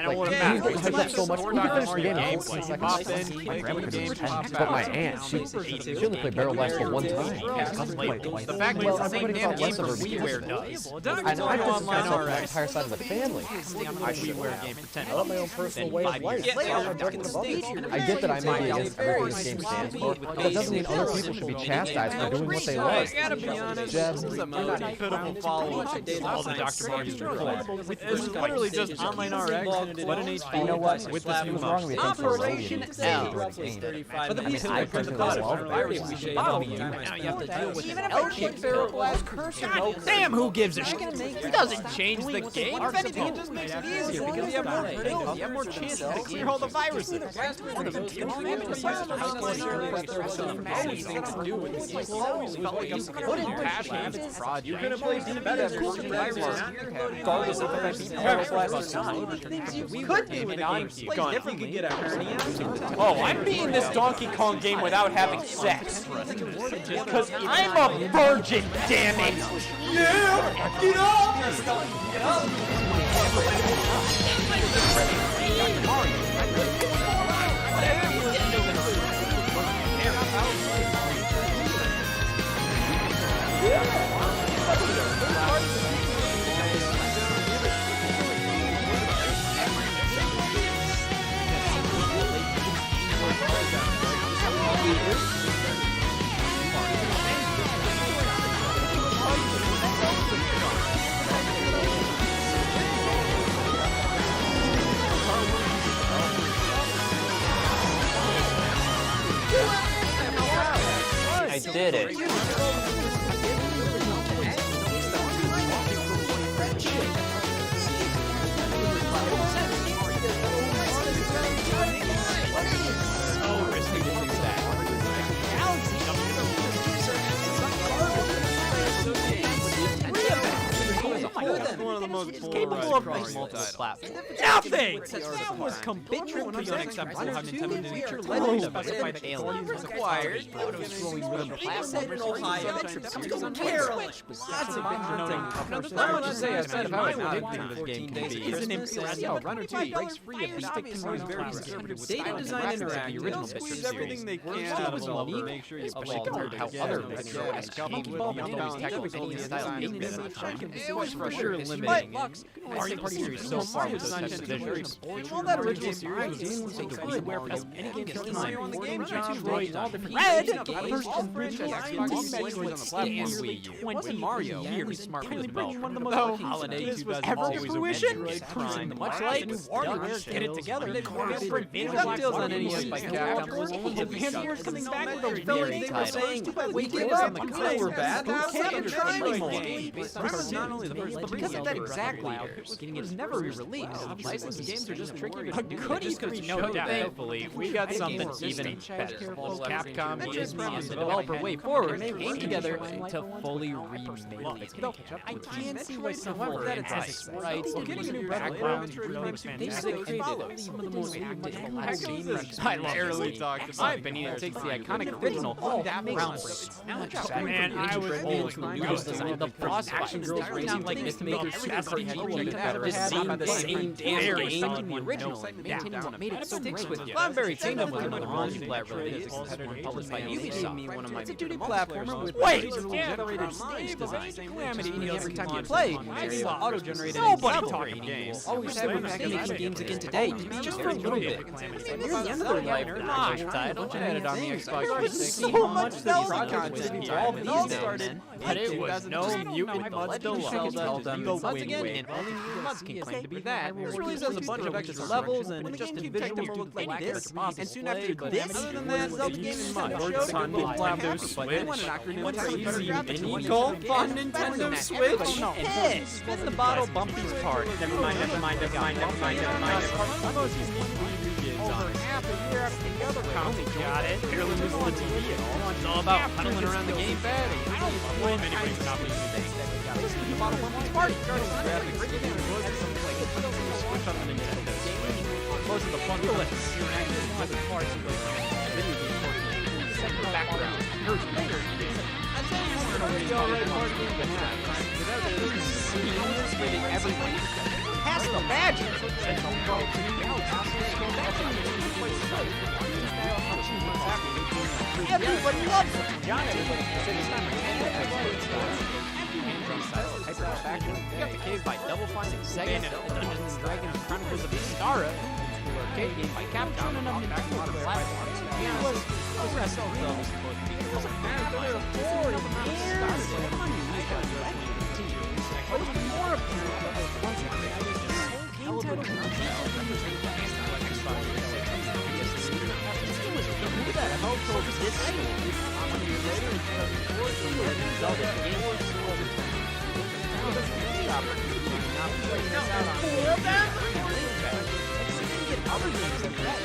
don't want to matter. So much. Or We Dr. finished the Mario game gameplay. Pop in, play the game, pop But my out. aunt, she only played Barrel Blast for one time. The fact that it's the same damn game for WiiWare does. I know I just Online the RX. entire side of the family. I WiiWare game for 10 I love my own personal way of life. I get that I may be against everything this game stands for, but that doesn't mean other people should be chastised for doing what they I love. gotta be honest, this is a most pitiful follow-up to all the Dr. Mario's before. It's literally just Online RX, but in HD. You know what? With the What's wrong with me? Operation L. But the I piece mean, I of personally the love virus it. we shade Follow on you. time I Now spent you have to with deal with Even an if I L-shaped kick barrel Barrel blast Blast, God damn, who gives a shit? It doesn't change the game. If anything, it just makes it easier because you have more pills, you have more chances to clear all the viruses. One of them you're gonna play Regardless of if Barrel Blast or not. we could do with a game you could get a hernia. Oh, I'm beating this Donkey Kong game without having sex. Because I'm a virgin, damn it! Yeah! Get up! I did it. One of the most capable of multiple platforms. Nothing! That was completely unacceptable how Nintendo didn't feature Legend of specified aliens required. Said in Ohio, Maryland. Lots of There's not much to say outside of how addicting this game can be. It's an impressive run or two breaks free of the stick and noise very conservative with Data design the original interactive squeeze squeeze everything they can out of developer. Make sure you especially compared to how other retro games technical style games at the time. It was for sure limiting. Mario Party series so far with those types of visuals. All that original series was dealing with WiiWare plus any game at the time. On the game, Detroit, all different Red, first on franchise Xbox One was on the platform Wii U. It wasn't Mario. Yearly smart was developed. Though Holiday 2000 fruition, much like WarioWare, get it together. DuckTales on NES by Capcom was only Advance coming back with those very titles. We give up because they were bad. Who can't try anymore? Not only the first, but because of that exact track leaders. It was never re-released. Licensed games are just trickier to do. Just because you know thankfully, we got something even better. Capcom and the developer Way Forward came together to fully remake the game. I can't see why some of that it's like sprites, getting new backgrounds, remakes, things that created some of the most active I barely talked about. My opinion, it takes the iconic original that groundbreaking. Man, I was old. The boss Action fights, Girls they're Racing not like Makers make Super RPG better. this Just same seeing the same damn very game. solid the original, maintaining what made it so Sticks great. with you. Cloudberry Kingdom was Definitely another one multiplayer release published by Ubisoft. one of my It's a 2D favorite platformer with Wait, generated stage design. Calamity Every time you play, I saw auto-generated Nobody talking games. Always have making games again today, just for a little bit. Near the end of their life, they're not title added on the Xbox 360. So much Zelda content involved these days, but it was no mutant mud Zelda, Go once again, and only muds can claim to be that. This release has a bunch of extra levels, and it just envisioned will look like this. And soon after this, other than that, Zelda game and mud. Nintendo Switch. Mini Golf on Nintendo Switch. Hey, spin the bottle, bump these parts. Never mind. Over half a year after the other console got it. Barely losing the TV at all. It's all about huddling around the game pad. I don't blame anybody for not losing the game. Spin the bottle, bump these parts. Graphics. Switch on the Nintendo Switch. Most of the bundles with the parts of the video game portion. Separate background. Years later, that's how you want to already part of the half. Without getting everyone past the magic. Everybody loves it. We got the cave by Double Fine and Sega. Dungeons and Dragons Chronicles of Istara. Arcade game by Capcom and on modern platforms. It was the rest of those. It was a matter of 4 years. What was more apparent was game title that how told this story. Later in 2014, Zelda game was other games that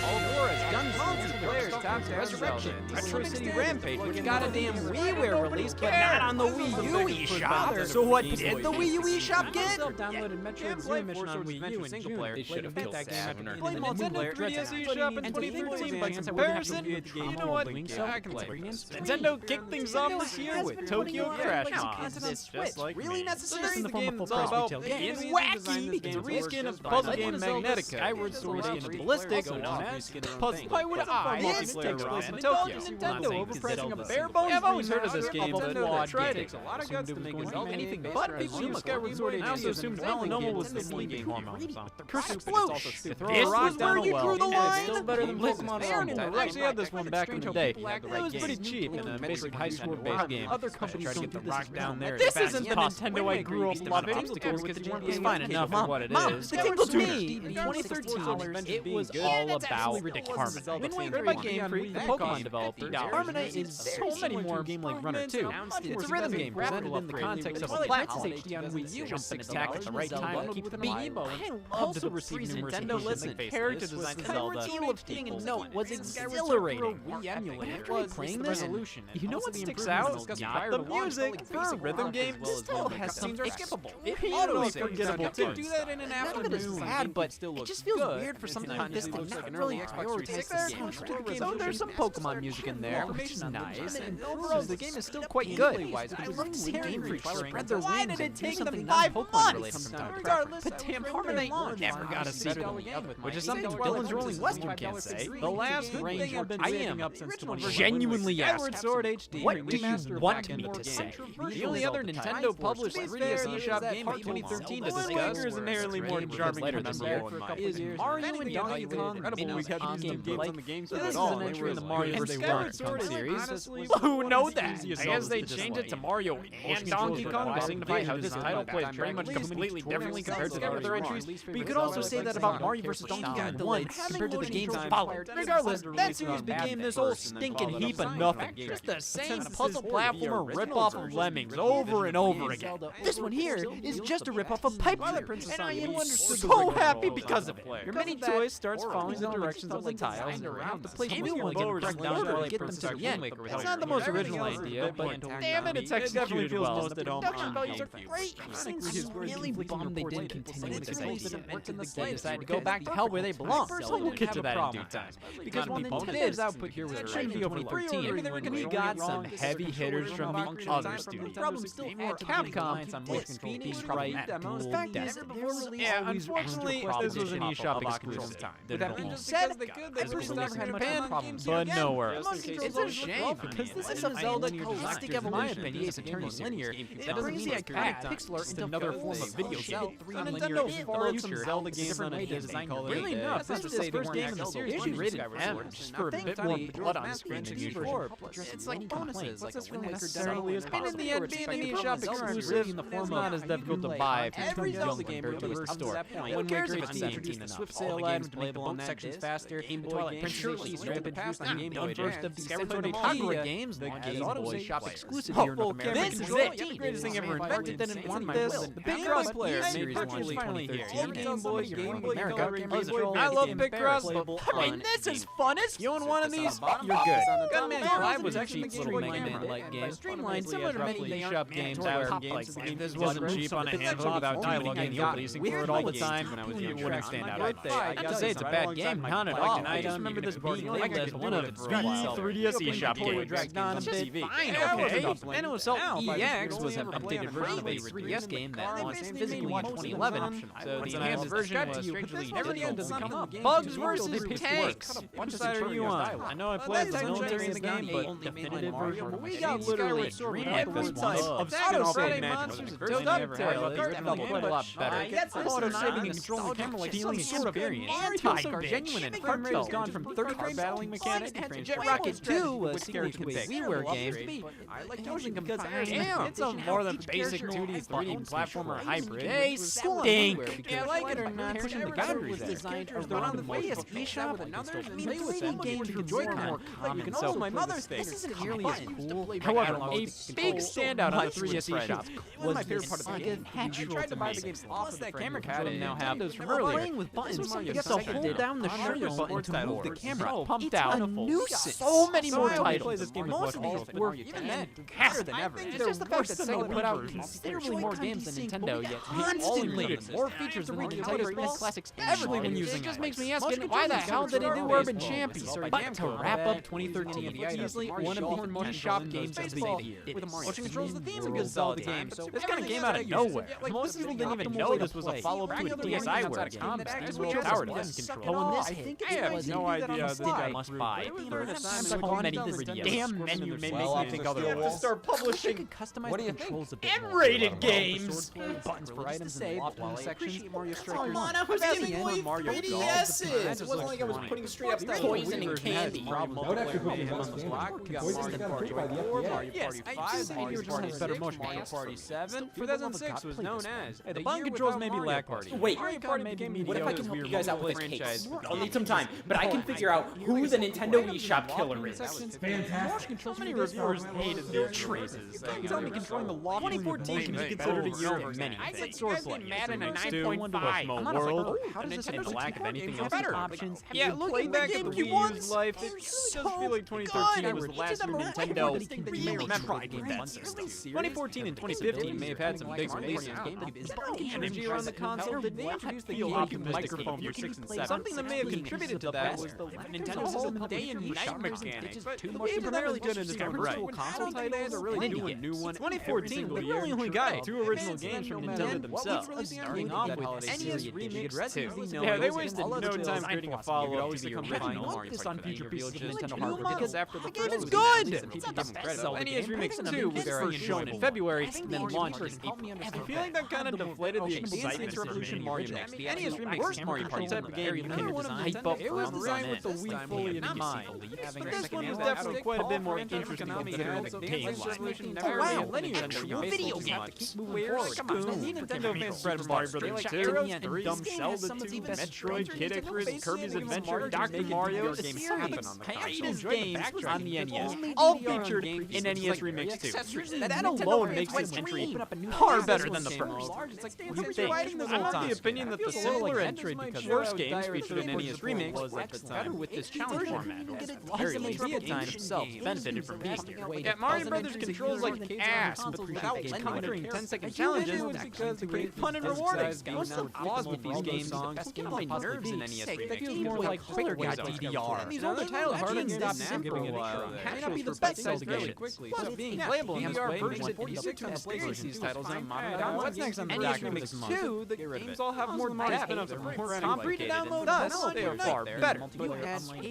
Aurora's Guns multiplayer top to Resurrection, Retro City Rampage, which got a damn WiiWare release, but not on the Wii U eShop. So what did the Wii U eShop get? Self-downloaded Metro Zero mission on Wii U in single June. player. They should have killed that game Sooner. Play Nintendo 3DS eShop in 2013 by comparison. You know what? I can play this. Nintendo kicked things off this year with Tokyo Crash Mods. It's just like really necessary. The game is all about being wacky. It's a reskin of the puzzle game Magnetica. Skyward Sword and Ballistic, Puzzle Fight with multiplayer takes place in Tokyo. Nintendo overpricing a bare bones. I've always heard of this game, but I tried it. A lot of guts to make it anything but people use Skyward Sword. I also assumed melanoma was the sleep game hormone. Sploosh! You throw a rock down a well, and it's still better than Pokemon Sword. I actually had this one back in the day. It was pretty cheap in a basic high school-based game. Other companies tried to get the rock down there. This isn't the Nintendo I grew up loving. It's fine enough for what it is. The Tingle Tuner. In 2013, it was all about Harmony. By Game Freak, the Pokemon developer, Harmony is so many more game like Runner 2. It's a rhythm game presented in the context of a platform. Jump and attack at the right time to keep the beat. I loved the receiving Nintendo listen. Character design to Zelda, deal of taking a note was exhilarating. After playing this, you know what sticks out? Not the music. For a rhythm game, this still has some skippable. It's forgettable too. Do that in an afternoon. None of it is bad, but it just feels weird for something like this to not really prioritize the game. So there's some Pokemon music in there, which is nice, and overall the game is still quite good. I love to see Game Freak spread their wings. Why did it take them 5 months? Regardless, but damn Harmony never got a sequel, which is something Dylan's Rolling Western can't say. The last thing I've been saving up since genuinely asked, what do you want me to say? The only other Nintendo published 3DS eShop game of 2013 to discuss is inherently more charming and memorable is Mario and Donkey Kong. Incredible we have these two games on the game so this is an entry in the Mario vs. Donkey Kong series. Who know that? I guess they changed it to Mario and Donkey Kong to signify how this title plays pretty much completely differently compared to their other entries. But you could also say that about Mario vs. Donkey Kong 1 compared to the games that followed. Regardless, that series became this whole stinking heap of nothing. Just the same puzzle platformer ripoff of Lemmings over and over again. This one here is just a ripoff of Pipe Dream, and I am so happy because of it. Your mini toy starts following the directions of the tiles, and you have to place new ones in the correct order to get them to the end. It's not the most original idea, but damn it, it's executed well. The production values are great. I'm really bummed they didn't continue with this idea. They decided to go back to hell where they belong. So we'll get to that in due time. Because while Nintendo's output here was shouldn't be over 13, we got some heavy hitters from the other studios. Problems still add to Capcom on voice control being right dual destined. Yeah, unfortunately, this was an eShop exclusive. With that being said, I personally never had Japan problems, but nowhere else. It's a shame because this is a Zelda holistic evolution of the Ace Attorney's linear that brings the iconic pixel art into another form of video game. Nintendo forward some Zelda games on a design really enough. This is the first game in the series rated M, just for a bit more blood on screen than usual. It's like bonuses, like a Wind Waker certainly is possible. And in the end, being an eShop exclusive in the form not as difficult to buy if you're too young compared to the store. Who cares if it's introduced the Swift Sale items to make the book sections faster? Twilight Princess Peach rapid boost on Game Boy first of the Skyward Kagura games, the Game Boy Shop exclusive here in North America. This is it! The greatest thing ever invented that didn't want this. The Big Cross player made virtually finally here. Game Boy, Game Boy Color, I love Big Cross. I mean, this is fun as you own one of these, you're good. Gunman Clive was a cheap little Mega Man-like game, streamlined similar to many eShop games out games. If this wasn't cheap on a handheld without dialogue and the releasing for it all the time, it wouldn't stand out. Not to say it's a bad game, not at all. I just remember this being labeled as one of the 3DS eShop games. It's just fine, okay? And it was EX was an updated version of a 3DS game that launched physically in 2011, so the enhanced version was strangely difficult. Bugs versus tanks. Which side are you on? I know I played the military in the game, but definitive version, we got literally greenlit this one. Of auto-save monsters to dovetail, definitely quite a lot better. Auto-saving and controlling the camera like stealing sort of anti-genuine and frame rate has gone from 30 battling mechanics to Jet Rocket 2 was similar to a WiiWare game. I like using them damn, it's a more than basic 2D, 3D platformer hybrid. They stink! Yeah, like it or not, pushing the boundaries there. They're on the face eShop with another, they play games for Joy-Con. You can also my mother's face. This isn't nearly as cool. However, a big standout on the 3DS eShop was my favorite part of the game. You tried to buy the games off that camera card and now have those from earlier. Playing with buttons, you have to hold down the shoulder button to move the camera. Pumped out. It's a nuisance. So many more titles. Most of these were even then better than ever. It's just the fact that Sega put out considerably more games than Nintendo, yet constantly more features than the Nintendo 3DS classics ever when using it. It just makes me ask, why the hell did it do Urban Champions? But to wrap up 2013, it's easily one of the eShop games of the year. Motion controls the theme of a Zelda game, so this kind of came out of nowhere. Most people didn't even know this was a follow-up to a DSiWare game. This was Tower Defense Control. I have no idea this I must buy. So many damn menu made me think otherwise. Start publishing M-rated games. Buttons for items and off sections. Come on, I was giving away 3DSs! It wasn't like I was putting straight up poison and candy. Yes, I just think you were just better motion. Mario Party 7, 2006 was known as. The button controls may be lackluster. Wait, Mario Party became what if I can help you guys out with this franchise. case? I'll need some time, but I can figure out who the Nintendo eShop killer is. So many reviewers hated their traces. Tell me controlling the lock 2014 can be considered a year of many things. I said swordplay. Madden a 9.5. World, and the lack of anything else options. Yeah, looking back at the Wii U's life, it does feel like 2013 was the last year Nintendo may remember game consistently. 2014 and 2015 may have had some big releases, but the energy around the console did not introduce the microphone for 6 and 7. Something that may have contributed to that was the Nintendo's whole day and night mechanics. But the games that really good in its own right. Console titles are really doing new one. 2014, we really only got 2 original games from Nintendo themselves, starting off with NES Remix 2. Yeah, they wasted no time creating a follow-up to the original Mario Party on future pieces of Nintendo hardware because after the first was good! It's not the best. So NES Remix 2 was first shown in February and then launched in April. I feel like that kind of deflated the excitement for Revolution Mario Mix. The NES Remix Mario Party type of game, you can hype up. It was designed with the Wii fully in mind. This one was definitely quite a bit more interesting considering the game resolution never really linear video games. Nintendo fans spread Mario Brothers 2, 3, Zelda 2, Metroid, Kid Icarus, Kirby's Adventure, Dr. Mario, series hiatus games on the NES, all featured in NES Remix 2. That alone makes this entry far better than the first. I'm of the opinion that the simpler entry, because worse games featured in NES Remix was better with this challenge format. Very least, the design itself benefited from being here. Yet Mario Brothers controls like ass, but without countering 10-second challenges because to create fun and rewarding. Most of the flaws with these games get on my nerves in NES Remix. More like Quicker got DDR. These older titles didn't stop simple. May not be the best sells fairly quickly, so being playable in this way makes it 46 on the PlayStation these titles on modern consoles. What's next on the docket this month? The games all have more depth and are more complicated, and thus they are far better. You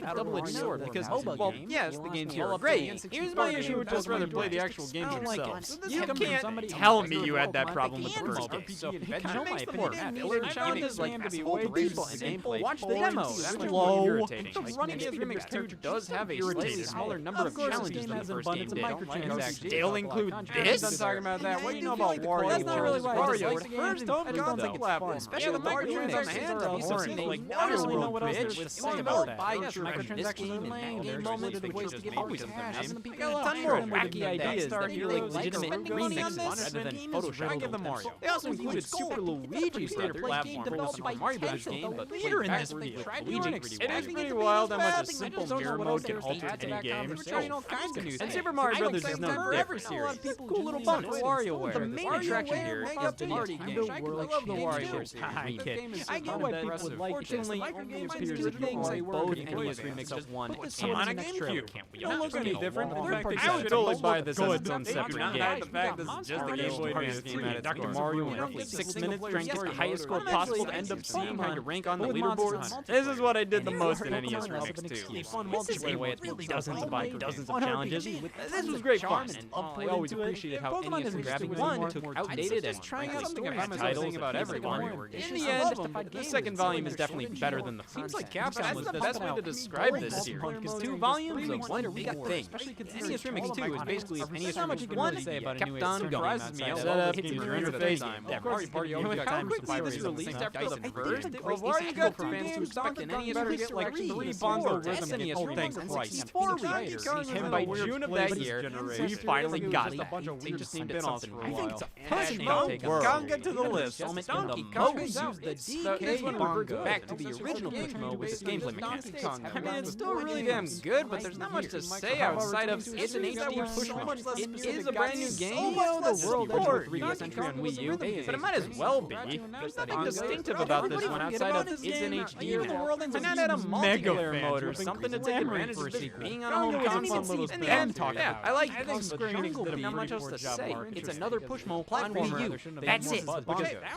had a double-edged sword because, well, yes, the games here are great. Here's my issue with just rather play the actual games themselves. You can't tell me you had that problem with the first game. So it kind of makes them more filler challenges like asshole people and gameplay. Watch the demo. That's slow. Irritating. NES Remix 2 does have a slightly smaller number of challenges than the first game did. They'll include this? I'm talking about that. What do you know about Wario? That's not really why Wario is the first home console platform. Especially the microtransactions are horrible. Like Wario, bitch. It's about microtransactions and that game moment of the ways to get always cash. I got a ton more wacky ideas that feel like legitimate remixes rather than Photoshop. Mario. They also included Super Luigi's third platform from the Super Mario Bros. Game, but later in this thing, it is pretty wild how much a simple mirror mode can alter any game. And Super Mario Bros. Is known for every series. Cool little bonus. WarioWare. The main attraction here is the Nintendo World love the WarioWare's high kid. I get why people would like this. Fortunately, it only appears that both NES Remix 1 and GameCube don't look any different. I would totally buy this as its own separate game. The fact this is just a Game Boy Advance game at its Dr. Mario in roughly 6 minutes trying to get the highest score possible to end up seeing how you rank on the leaderboards. This is what I did the most in NES Remix 2. This is a way it really dozens of challenges. This was great fun, and I always appreciated how NES Grabbing 1 took outdated and trying out something about titles about everyone. In the end, the second volume is definitely better than the first. Seems like Capcom was the best way to describe this series, because 2 volumes of one big thing. NES Remix 2 is basically NES Remix 1 kept on going. Setup, games interface, Mario Party, how quickly this released after the first, it was difficult for fans to expect an NES to get like 3 bundles with SNES Christ. And by June of that year, we finally got it. They just named it something. I think it's a fascinating Conga to the list. Donkey Kong used the DK bongo back to the original push mode with its gameplay mechanics. I mean, it's still really damn good, but there's not much to say outside of it's an HD push mode. It is a brand new game. The world entered 3DS entry on Wii U, but it might as well be. There's nothing distinctive about this one outside of it's in HD now. Why not add a multiplayer mode or something to take advantage of this being on a home console? In the end, yeah, I like this, but not much else to say. It's another push mode platformer. That's it. That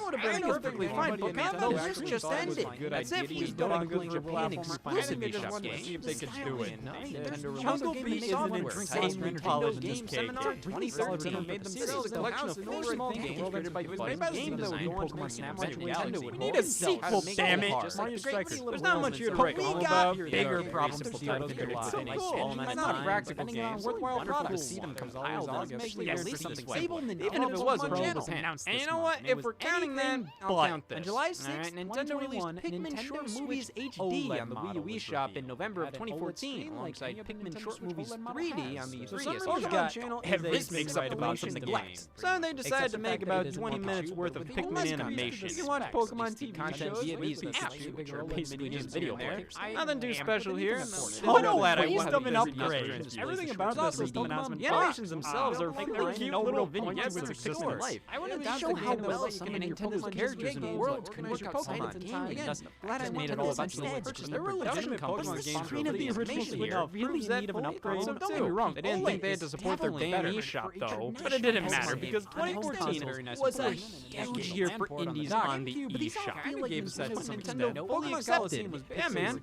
would have been perfectly fine, but man, this just ended. That's it. We still include Japan exclusive eShop games. They could do it. Jungle Beat is an insanely polished game seminar. 2013 made themselves a collection of 4 small games created by game designers Pokemon Snap Nintendo. We need a sequel, damn it! There's not much here to write home about. Bigger problems to deal with. It's so cool. It's not a practical game. It's wonderful to see them compiled and especially release something way. Even if it was a channel. And you know what? If we're counting that, I'll count this. On July 6th, Nintendo released Pikmin Short Movies HD on the Wii U eShop in November of 2014, alongside Pikmin Short Movies 3D on the 3DS Pokemon channel. This makes up about from the game. So they decided to make about 20 minutes worth of Pikmin animation. You can watch Pokemon TV content via these apps, which are basically just video players. Nothing too special here. Oh no, lad, I want an upgrade. Everything about this is announcement. The animations themselves are really cute little vignettes of Pikmin life. I want to show how well some of Nintendo's characters and worlds can work outside of the game. Glad I made it all about the there were legitimate Pokemon games screen of the original without really need of an upgrade. So don't get me wrong, they didn't think they had to support their damn eShop though, but it didn't matter because 2014 was a huge year for indies on the eShop. Gave us that Nintendo fully accepted. Yeah, man,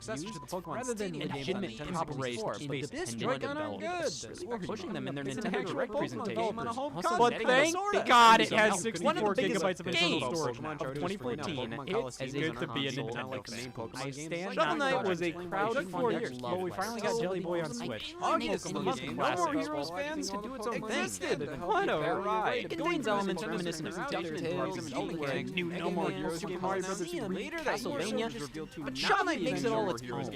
rather than legitimate corporations independent developers pushing them in their Nintendo Direct presentation. But thank God it has 64 gigabytes of internal storage of 2014. It is good to be a Nintendo fan. Shovel Knight was a crowdfunded 4 years. But we finally got Jelly Boy on Switch. August Pokemon month game. No More Classic Heroes Pokemon. fans can do its own thing. Existed. What a ride. It contains elements reminiscent of DuckTales, New No More Heroes, Super Super Mario Mario Bros. Bros. Later, Castlevania, but Shovel Knight makes it all its own.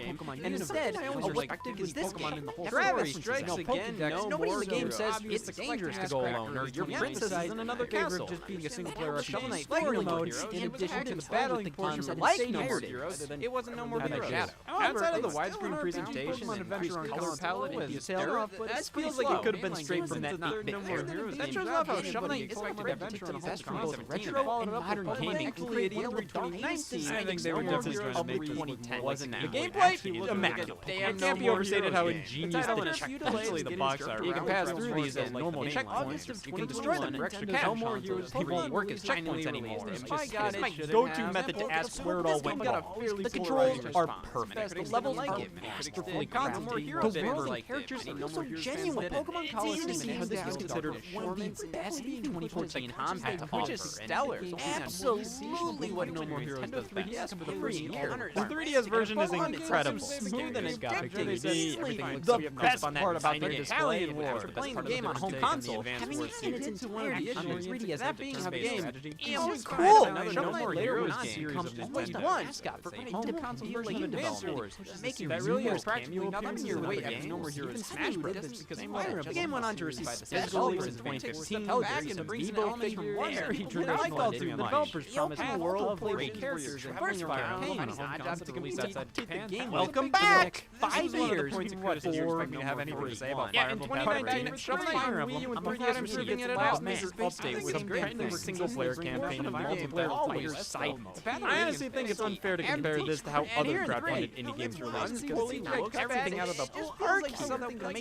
And instead, what expected was this game. Travis strikes again. Nobody in the game says Obvious it's dangerous to go alone, or your princess is in another castle. Just being a single player Shovel Knight RPG. story Story modes, mode, in addition to the battling battling portion portion, of like No More narrative. Heroes, it wasn't No More Had that Heroes. shadow. Outside of the However, widescreen presentation and adventure increased on color console palette and is detail, slow, but that it's pretty feels like slow. it could have been straight from that 8-bit No More era. Heroes That game. shows off how Anybody Shovel Knight expected expected adventure to on take a the whole both console. retro and modern gaming and create one of the Pokemon nicest I think they were No More definitely Heroes trying to of make 2010 wasn't The now. gameplay Actually, is it immaculate. damn It No can't be More overstated how Heroes game. ingenious The title the and check, a few especially the delays box getting art. its You can surface pass around through these as like normal the checkpoints. August You can destroy them for extra cash. No More Heroes People Pokemon work as released checkpoints on anymore. release. It's I got my it, go-to method to ask where it all went wrong. The controls are perfect. The levels are masterfully crafted. The world and characters feel so genuine. Pokemon Coliseum and how this was considered one of the best 2014 content to offer. Which is stellar. Absolutely what No More Heroes does best. Every year. The 3DS version is incredible. Smooth and Addicting. addicting. Everything looks The best on that part about tiny the display Italian War, and playing the part of game on home take console, the having it in its entirety on the 3DS, that being how the game is cool. cool. Another Shovel No Knight More later Heroes on game becomes series of almost Nintendo. one mascot for any home console version of development, making That really zero is practically nothing your way games. after No More Heroes Even Smash Smash Bros. Bros. Because The game went on to receive physical special release releases in in 2015 2015, and and brings brings elements from elements very from traditional like all to through the the developers developers promise promise a a world world full of great characters, characters, diversified diversified games, games, adapted to release outside Japan. game. Welcome back! 5 years. What for me to have anything to say about Fire Emblem Path Shovel Knight on Wii U and 3DS receiving it last major update with a brand new single-player campaign and multiplayer always side mode. I honestly think it's unfair to compare this to how other crowdfunded indie games released because it takes everything out of the park.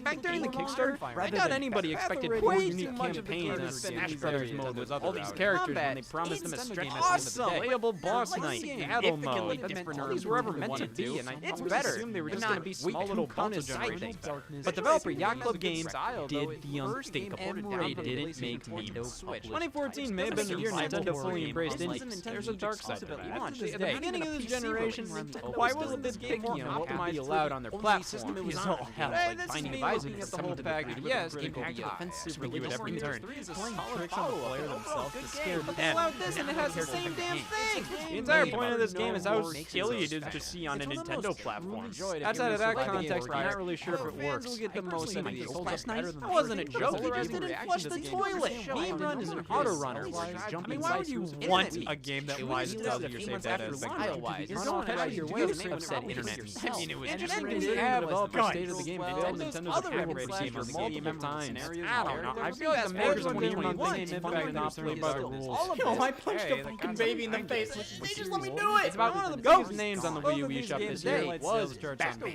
Back during the Kickstarter, I doubt anybody expected more unique campaigns and Smash Brothers mode with all these characters when they promised them a stretch awesome playable boss night, battle mode. All these were ever meant to be, and I assumed they were just going to be small little bonus side things. But developer Yacht Club Games did the unthinkable. They didn't make me no Switch. 2014 may have been the year Nintendo fully embraced indie. There's a dark side to that. At the beginning of this generation, why was a bit picky on what would be allowed on their platform? It was all hell, like finding advisors at the whole pack. Yes, impacted offensive review at every turn. Playing tricks on the player themselves to scare them. They allowed this and it has the same damn thing! The entire point of this game is how silly it is to see on a Nintendo platform. Outside of that context, I'm not really sure if it works. I wasn't a joke, it just didn't flush the toilet! Meme Run is an auto-runner. I mean, why would you want a game that lies and tells you your save data is style-wise? You're going out of your way to upset internet. I mean, it was just the developer stated the game to tell Nintendo's average game for multiple times. I don't know. I feel like the makers of 2021 didn't back not play by the rules. Yo, I punched a fucking baby in the face. They just let me do it. It's about one of the biggest names on the Wii U eShop this year was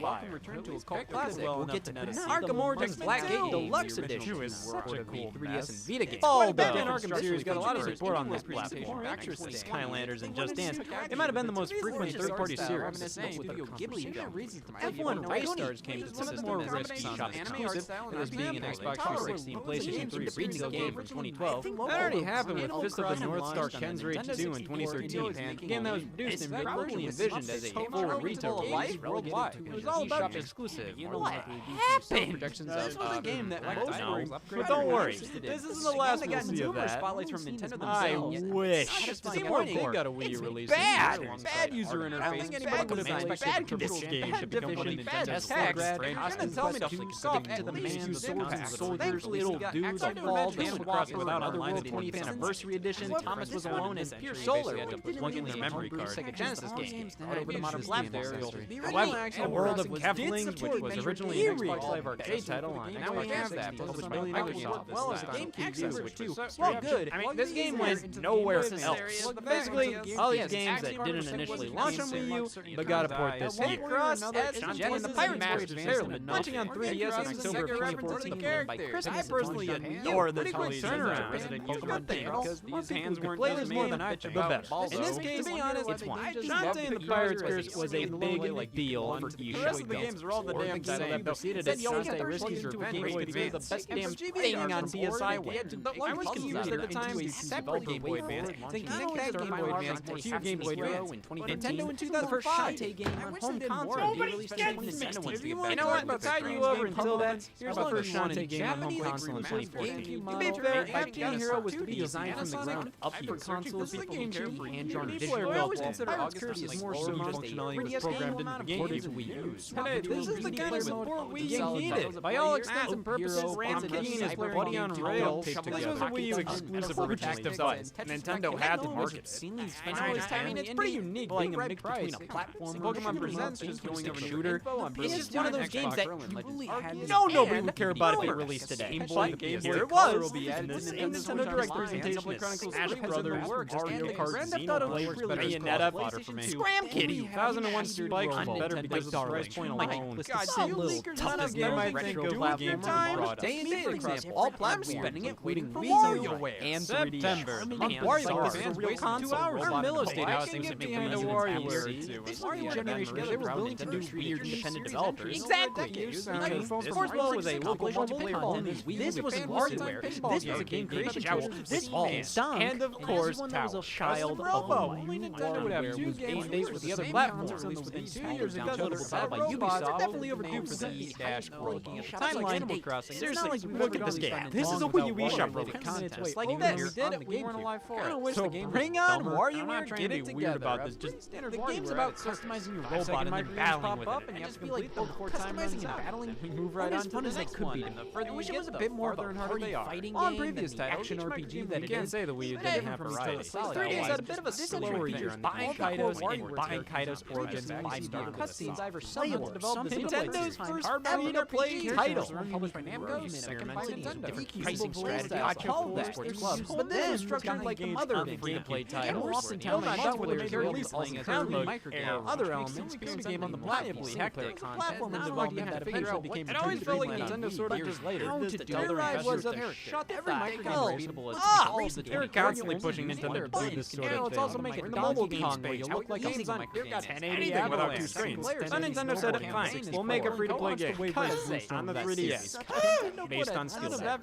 Welcome return to a cult classic. We'll get to Arkham Origins Blackgate Deluxe Edition is such a cool 3DS and Vita game. Oh, The Batman though. Arkham series got a lot of support on this presentation. platform. Interesting. Skylanders and Just Dance. It might have been the most frequent third-party series. F1 Race Stars came to the system more risks on this exclusive, as being an Xbox 360 and PlayStation 3 retail game from 2012. That already happened with Fist of the North Star Ken's Rage 2 in 2013, a game that was produced and originally envisioned as a full retail release worldwide. It was all about exclusive. What happened? Projections This was a game that most no. were But don't worry, this isn't the last we'll see of that. spotlights from Nintendo I themselves. wish. Seymour did got a Wii U release. Bad user interface. Anybody would have expected this game to become one of Nintendo's text. And tell me to suck to the man soldiers. It'll do the fall to Swap without Otherworld 20th Anniversary Edition. Thomas was alone and Pure Solar plugging their memory card. Sega Genesis games brought over to modern platforms. However, the World of Keflings, which was originally an Xbox Live Arcade title on now we have that, published by Microsoft, as well as GameCube exclusive too. Well, good. I mean, this game went nowhere else. Basically, all these games that didn't initially launch on Wii U, but got a port this year. Cross, Gen and the Pirate Masters Fairland, launching on 3DS in October of 2014 by Chris. I personally adore this release turnaround. Resident Pokemon thing because these hands weren't play this more than I think. In this case, to be honest, it's one. Shantae and the Pirate's Curse was a big deal for eShop. The rest of the games are all the damn title that proceeded as Shantae Risky's Revenge would be the best damn thing on DSi went. I was confused at the time to separate Game Boy Advance, thinking that Game Boy Advance was Game Boy Hero in 2015, Nintendo in 2005. The first Shantae game on home console. Nobody's getting this. You know what? I'll tide you over until then. Here's the first Shantae game on home console in 2014. To be fair, Anti Hero was to be designed from the ground up for consoles people who care for hand-drawn digital. I always consider August Curse as more so functionality was programmed into the game we use. Hey, this is the kind of support we needed. By all extents and purposes, Ramkeen is Buddy on Rails. This was a Wii U exclusive purchase device. Nintendo had to market it. I mean, it's pretty unique being a mix between a platform Pokemon Presents just going over shooter. It's just one of those games that truly had nobody would care about if it released today. But here it was. In the Nintendo Direct presentation, Smash Brothers, Mario Kart, Xenoblade, Bayonetta, fodder for me. Scram Kitty, 2001 Spike was better because of the price point alone. God, you leakers, none of them I think of game time. Day and date across all platforms, spending it waiting for WarioWare and September. WarioWare fans wasted 2 hours. Armillo State House seems to make the WarioWare. This Mario generation, they were willing to do weird independent developers. Exactly. Sports Ball was a local multiplayer only. This was WarioWare. This was a game creation tool. This all stunk. And of course, Tower. A child of Robo. Nintendo would have 2 game days with the other platforms released within 2 years of by Ubisoft are definitely overdue for the Dash looking at the timeline. Seriously, look at this game. This is a Wii U eShop related contest like this. So bring on WarioWare, get it together. About this, just the game's about customizing your robot and then battling with it. And you have to be like customizing and battling. We move right on to the next one. I wish it was a bit more of a party fighting game. On previous titles, action RPG that it can't say the Wii U didn't have variety. 3 games had a bit of a slower year. Buying Kaitos Origins 5-star cutscenes I've playable to develop this Nintendo's first free-to-play title. Published by Namco, second by Nintendo. Different pricing strategy, all that. But this was structured like the other free-to-play titles. Oftentimes, multiplayer release playing as download other elements. Here's a game on the platform. Hectic platformer development had to figure out what became a 2 to 3 like Nintendo sort of just later. Their ride was up here. Shut the fuck up. They're constantly pushing Nintendo to do this sort of thing. Let's also make it mobile game space. You look like games on 1080 without 2 screens. So Nintendo said, fine, we'll make a free-to-play game. On the 3DS. Based on skill set.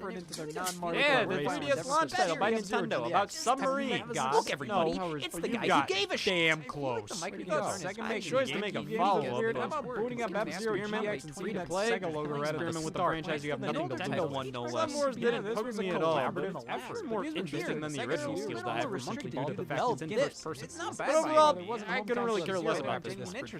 Yeah, the 3DS launch title by Nintendo about submarines. Look, everybody, it's the guy who gave a shit. Damn close. Second choice to make a follow-up. How about booting up F-Zero GX and free-to-play? Sega logo right at the with the franchise you have nothing to do with. No less. Wars didn't hook me at all, but it's more interesting than the original Steel Dive, due to the fact it's in first person. It's not bad. But overall, I couldn't really care less about this.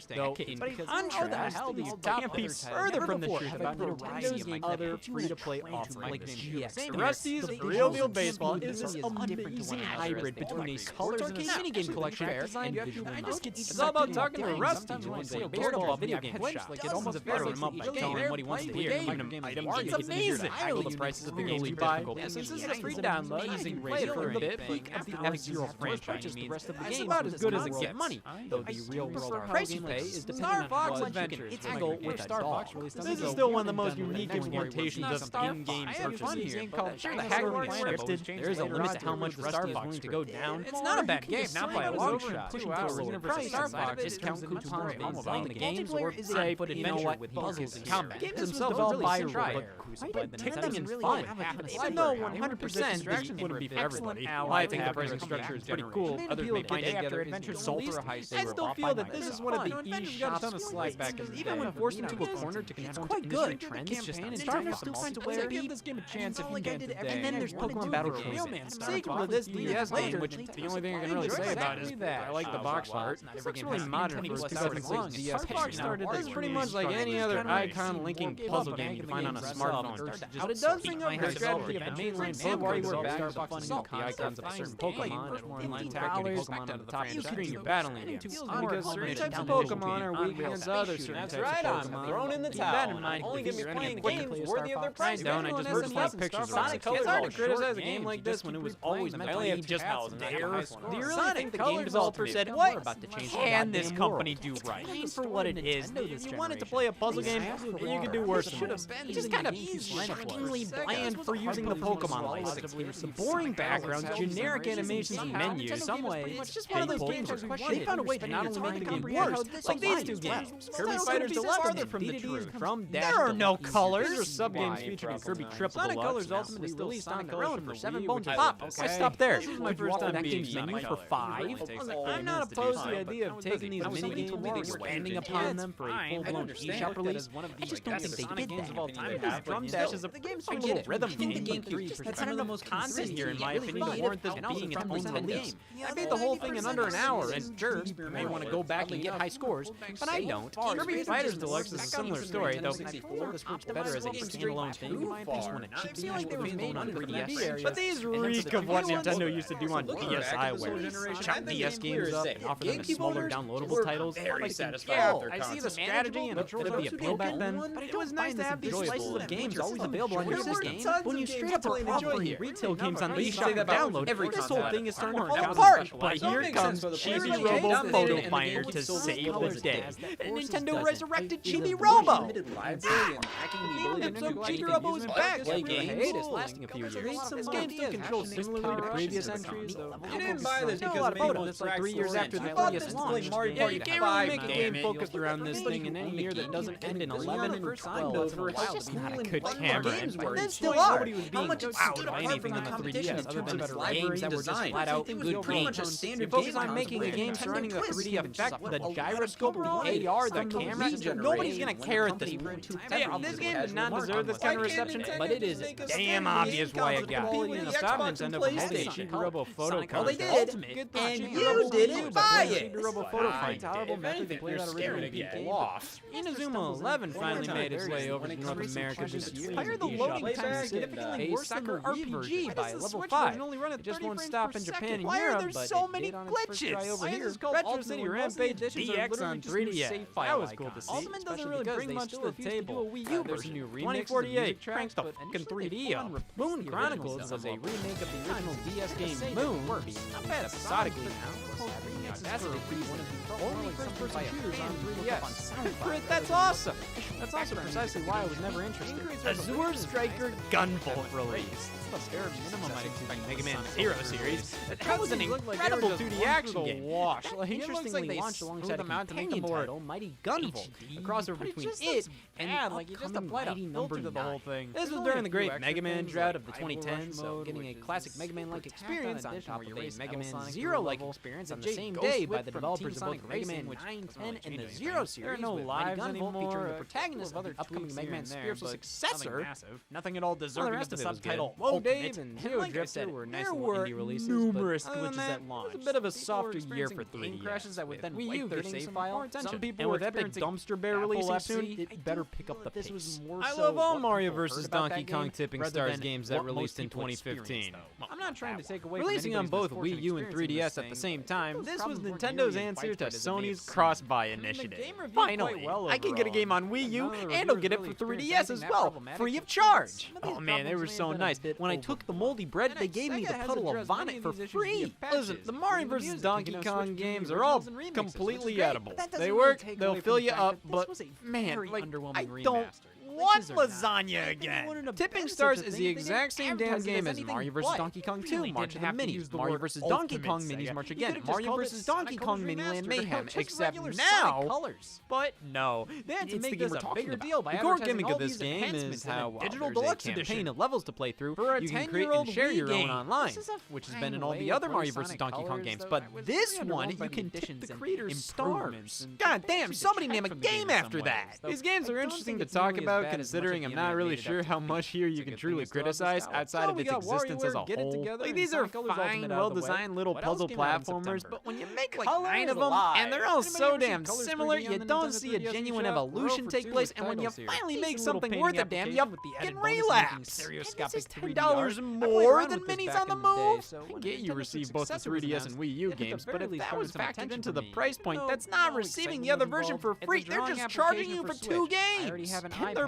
Though, in contrast, these can't be further from the truth about Nintendo's other free-to-play offerings. Like Rusty's Real Deal Baseball is this amazing hybrid between a colors and a minigame collection and visual novels. It's all about talking to Rusty, who wants to go video game shop. Like it almost fires him up by telling him what he wants to hear. It's amazing. Haggle the prices of the games you buy. Since this is a free download, you can play it for a bit, but of the F-Zero franchise means it's about as good as it gets. Money, though the real-world price you pay is dependent on Star Fox Adventures. It's Haggle with Star Fox. This is still one of the most unique implementations of in-game purchases. Sure, the Haggle is scripted. There is a limit to how much the Star Fox is to go down. It's not a bad game, not by a long shot. Pushing to a lower price. Star Fox discount coupons based playing the games or say adventure with puzzles and combat. Games themselves are really tried, but the ticking and fun. Even though 100% distractions wouldn't be for everybody. I think the pricing structure is pretty cool. Others may find together adventures sold for a high score. I still feel that this is one of the eShops. Even when forced into a corner to conform to industry trends, Star Fox still finds a way to give this game a chance if you can today. And then there's Pokemon Battle Royale, sequel to this DS game, which the only thing I can really say about it is I like the box art. It looks really modern for 2006 DS. This is pretty much like any other icon-linking puzzle game you can find on a smartphone. But it does bring up the strategy of the mainline Pokemon back to fun new the icons of a certain Pokemon, more inline tactical Pokemon on the top of the screen you're battling in. Because certain types of Pokemon are weak against other certain types of Pokemon. Thrown in the towel. Keep that in mind. Only give me playing games worthy of their price. I don't. I just heard like pictures of it. It's hard to criticize a game like this when it was always meant to be just how it's there. Do you really think the game developer said, what can this company do right? For what it is. If you wanted to play a puzzle game, you could do worse than this. It just kind of shockingly bland for using the Pokemon license. The boring backgrounds, generic animations and menus. Some way, it's just one of those games where they found a way to not only make the game worse, like these two games. Kirby Fighters 11 from the truth. There are no colors. These are sub-games featured in Kirby Triple Deluxe. Sonic Colors Ultimate is released on its own for $7 pop. I stopped there. This is my first time beating Sonic for 5. I'm not opposed to the idea of taking these mini-games and expanding upon them for a full-blown eShop release. I just don't think they did that. Drum Dash is a little rhythm game. That's not the most content here, in my opinion, to warrant this being its own release. I beat the whole thing in under an hour, and sure, you may want to go back and get high scores, but I don't. Kirby Fighters Deluxe is a similar story, though I feel this works better as a standalone thing. I just want to cheap like they were made on 3DS. But these reek of what Nintendo used to do on DSiWare. Chop DS games up and offer them as smaller downloadable titles. I see the strategy and a bit of the appeal back then, but it was nice to have these slices of games always available on your system. When you straight up are offering retail games on the eShop to download, this whole thing is starting to fall apart. But here comes Chibi Robo Photo Finder to save the day. Nintendo resurrected Chibi Robo! Chibi Robo is back! Hiatus lasting a few years. This game still controls similarly to previous entries, though. You didn't buy this Still a because lot of maybe photos. It's like 3 years after the bought 3DS this launch. Mario Yeah, you Party can't 5, really make a damn game it. focused around this thing in any year that doesn't end in 11 or 12. It's just not a good camera, and they still are. Nobody was being wowed by anything on the 3DS other than its games that were just flat out good games. You focus on making a game surrounding the 3D effect, the gyroscope, the AR, the camera. Nobody's gonna care at this point. Yeah, this game did not deserve this kind of reception, but it is damn obvious why it got. And the stop Nintendo promoted Chibi Robo Photo Contest. And you didn't buy it! Chibi Robo Photo Finder. Tolerable method to play that original game. Inazuma 11 finally made its way over to North America this year. Higher the loading time significantly worse than the RPG by level 5. It just won't stop in Japan and Europe, but there's so many glitches. Over here, Retro City Rampage DX on 3DS. That was cool to see. Ultimate doesn't really bring much to the table. There's a new 2048 cranks the fucking 3D up. Moon Chronicles was a remake of the original DS game Moon. Not bad episodically now. That's to be one of the only first-person shooters on 3DS. That's awesome. That's also precisely why I was never interested. Azure Striker Gunvolt release. That's the bare minimum I'd expect Mega Man Zero series. That was an incredible 2D action game. Interestingly launched alongside a companion title, Mighty Gunvolt. A crossover between it and like you just applied a filter to the whole thing. This was during the great Mega Man drought of the 2010s, so getting a classic Mega Man-like experience on top of a Mega Man Zero-like experience on the same day by the developers of both Mega Man 9, 10, and the Zero series. There are no lives anymore. Featuring the protagonist of the upcoming Mega Man spiritual successor. Nothing at all deserving of the subtitle. Dave and Zero Drifter were nice little indie releases, numerous glitches at launch. It was a bit of a softer year for 3DS. Crashes that would then Wii U their save file. Some people and with Epic Dumpster Bear releasing soon, it better pick up the pace. I love all Mario vs. Donkey Kong Tipping Stars games that released in 2015. I'm not trying to take away releasing on both Wii U and 3DS at the same time. This was Nintendo's answer to Sony's cross-buy initiative. Finally, I can get a game on Wii U and I'll get it for 3DS as well, free of charge. Oh man, they were so nice. When I took the moldy bread, they gave me the puddle of vomit for free. Listen, the Mario vs. Donkey Kong games are all completely edible. They work, they'll fill you up, but man, like, I don't want lasagna again. Tipping Stars is the exact same damn game as Mario vs. Donkey Kong 2, March of the Minis, Mario vs. Donkey Kong Minis, March again, Mario vs. Donkey Kong Miniland Mayhem, except now, but no, they had to make this a bigger deal by advertising. The core gimmick of this game is how digital deluxe campaign of levels to play through. You can create and share your own online, which has been in all the other Mario vs. Donkey Kong games, but this one you can tip the creators stars. God damn, somebody name a game after that. These games are interesting to talk about, considering I'm not really sure how much here you can truly criticize outside of its existence as a whole. Like, these are fine, well-designed little puzzle platformers, but when you make like 9 of them, and they're all so damn similar, you don't see a genuine evolution take place, and when you finally make something worth a damn, you fucking relapse. And this is $10 more than Minis on the Move. I get you receive both the 3DS and Wii U games, but if that was factored into the price point, that's not receiving the other version for free. They're just charging you for 2 games. And they're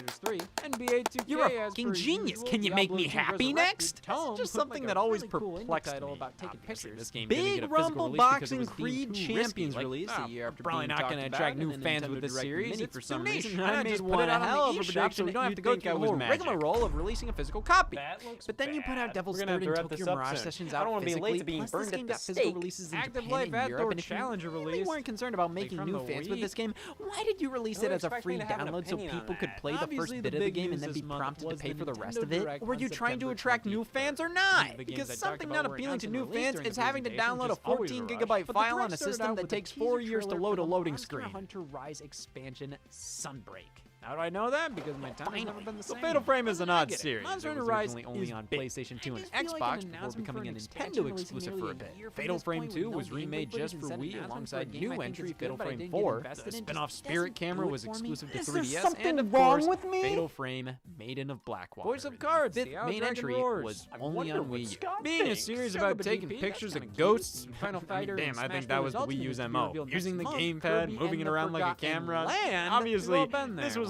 Fighters 3, NBA 2K. You're a as fucking per genius. usual, Can you make me Diablo 2 happy Resurrected, next? Tome, It's just with, something like, that a always really cool indie perplexed title me. about taking Obviously, pictures. this game didn't Big get a physical Rumble release Boxing because it was Creed deemed too Champions risky. released a year after Probably being not talked going to about, attract and new then fans Nintendo with this Direct series. Mini It's for too some niche. reason. I I just made put one it out on hell the of a eShop prediction so we that don't have you to go think through I the was whole magic. rigmarole of releasing a physical copy. That looks But then you put out bad. Devil's We're gonna have Third to and wrap this Tokyo up Mirage soon. Sessions I out don't wanna be physically. late to being Plus, burned this at game the got physical stake. releases in Active Japan Life and Outdoor Europe, and if you Challenger really release. weren't concerned about making from new the fans with Wii. this game, why did you release it as a expect free me to have an download so opinion on people could that. play the Obviously, first the bit of the big game and news then be this month prompted to was pay the for the rest Nintendo of it? Direct Or were you on trying to September attract new 23rd. fans or The not? games Because I talked something about not were appealing to announced new and released fans during is the having to presentation, download a just always 14 a rush. gigabyte But the file on direct a started system out that with a takes teaser 4 years to trailer load for a the loading Monster screen. Hunter Rise expansion Sunbreak. How do I know that? Because my time has never been the So same. Fatal Frame is an odd get it. series. Monster It was Hunter Rise originally only is on big. PlayStation 2 I and just feel like Xbox an before announcement becoming for an an Nintendo expansion exclusive releasing for a nearly a bit. year from Fatal this Frame point 2 with was no remade gameplay just footage for and Wii announcement alongside for a game new I think entry is good, Fatal but I Frame didn't get 4. invested The in. spin-off Just Spirit doesn't Camera do was it for me. exclusive to Is there 3DS, something and of wrong course, with me? Fatal Frame Maiden of Blackwater. Voice of Cards, The see fifth how main Dragon entry roars. was I only wonder on what Wii U. Scott Being a thinks. series Shut about up, taking GP, pictures that's of kinda ghosts, cute. Final I mean, Fighter damn, and I Smash think that was the Bros. Wii U's Ultimate to be MO. revealed Using the next month. gamepad, Kirby moving it and the around like a Forgotten camera. Land. Obviously, We've all been this there. was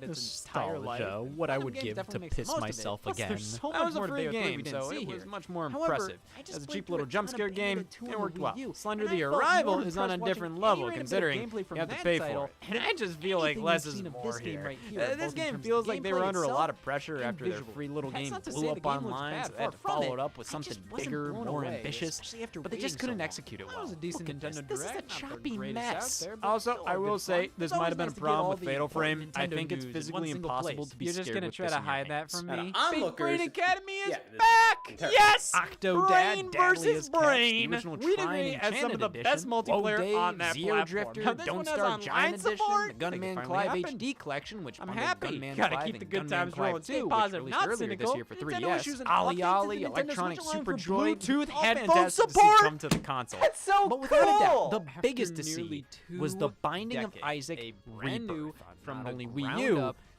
throughout its entire life. Nostalgia, what I would Games give to definitely makes the piss most of it. myself Plus, again. there's so That much was a more to free Bayonetta 3 we game, didn't so see it was here. much more However, impressive. I just As a played cheap through little a jump ton of scare game, Bayonetta 2 it on worked the well. Wii U, Slender and I the felt more Arrival is on a impressed different watching level, any random considering gameplay from you have to that pay title for it. And I just feel like anything less we've is seen of more this game here. right here, This both in game terms feels of like they gameplay were under a itself lot of pressure and after their visually. free little That's game not to blew say up the game looks online, bad, so they far had to from follow it. it up with I something just wasn't bigger, blown more away, ambitious, especially after but they waiting just so couldn't long. execute it That well. was a decent Nintendo This is Direct, a not the choppy greatest mess. out there, but Also, still I all will good say fun. this It's might have always been a nice to get problem all with the Fatal Frame. important I Nintendo think it's news in one physically single impossible place. to be You're just scared gonna with try this to in your hide that hands. from Now, me? the onlookers, Brain Academy is yeah, back! terrible. Yes! Octodad, Brain versus Deadliest Catch, the Brain! original We'd Trine agree as some of the Enchanted best Edition, multiplayer Woe on Dave, that Zeo platform. Drifter, Now, this Don't one has Starve online Giant Edition, support. the Gunman finally Clive happened. HD Collection, which I'm bundled happy. Gunman Gotta Clive keep and the good Gunman times Clive rolling. 2, Stay which positive, released not earlier cynical. this year for Nintendo 3DS. issues and Ollie updates Ollie, to Nintendo Electronic Switch alone Super for Joy, Bluetooth all headphone fantastic to see support. come to the console. That's so But without a doubt, cool. the biggest to nearly see was the 2 Binding of decades, Isaac a brand new, Rebirth from not only a Wii ground U. up,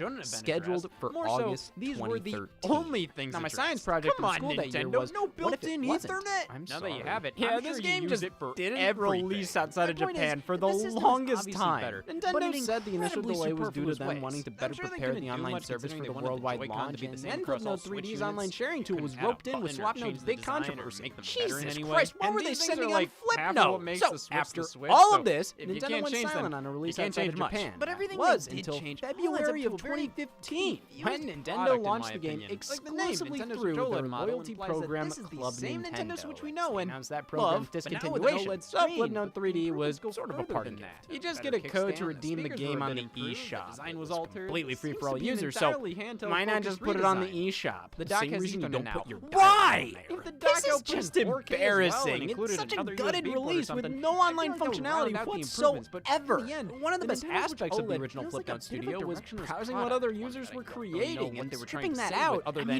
shouldn't have been scheduled addressed. for More so, August these were the 2013. only things Now, my addressed. science project Come in on, school that year Nintendo, was, no what if built-in it wasn't? Ethernet? I'm Now sorry. that you have it, Yeah, I'm this sure game you just use it for didn't everything. release outside of The point is, Japan for the the system was longest obviously time. better, but Nintendo in said the initial incredibly delay was due to superfluous them ways. wanting to better I'm sure they prepare couldn't the do online much service for considering the they wanted the worldwide Joy-Con to launch, be the and same then across all Footnote Switch 3D's units. online sharing tool was Couldn't add a roped in with button or Swap change Note's the big design or controversy. make them better in Jesus any way. Christ, why And were they these things sending are on like Flip half of what Note? makes So, the Switch after the Switch, all so of this, if you Nintendo can't went change them, silent on a release you can't outside change of much. Japan. But everything was they did until change February of adds up to a very 2015 when confused Nintendo product, in launched my the game opinion. Like the name, exclusively Nintendo's through Controller their model loyalty implies that program this is the Club same Nintendo. Nintendo Switch we know They and announced that program love, but now with an discontinuation. OLED So screen. Flipnote 3D was Improvements sort of go a further party than gift. that. You just Better get a code kickstand, to redeem the speakers were game a on bit the improved, eShop. the design It was altered, completely this free used for all to be an users, so entirely handheld why not focused just put it on the redesign. eShop? The The dock same has reason you don't Ethernet put out. your Why? If the This dock is is just just embarrassing. embarrassing. Included It's such a another gutted USB port or release with something. no online I feel like they'll round functionality out the improvements, but whatsoever. in the end, One of the the best Nintendo Switch aspects of the OLED original feels like a Flipnote bit of a Studio was directionless browsing what product. other One users that I were don't really know creating what and they were stripping trying to that say out. with other I than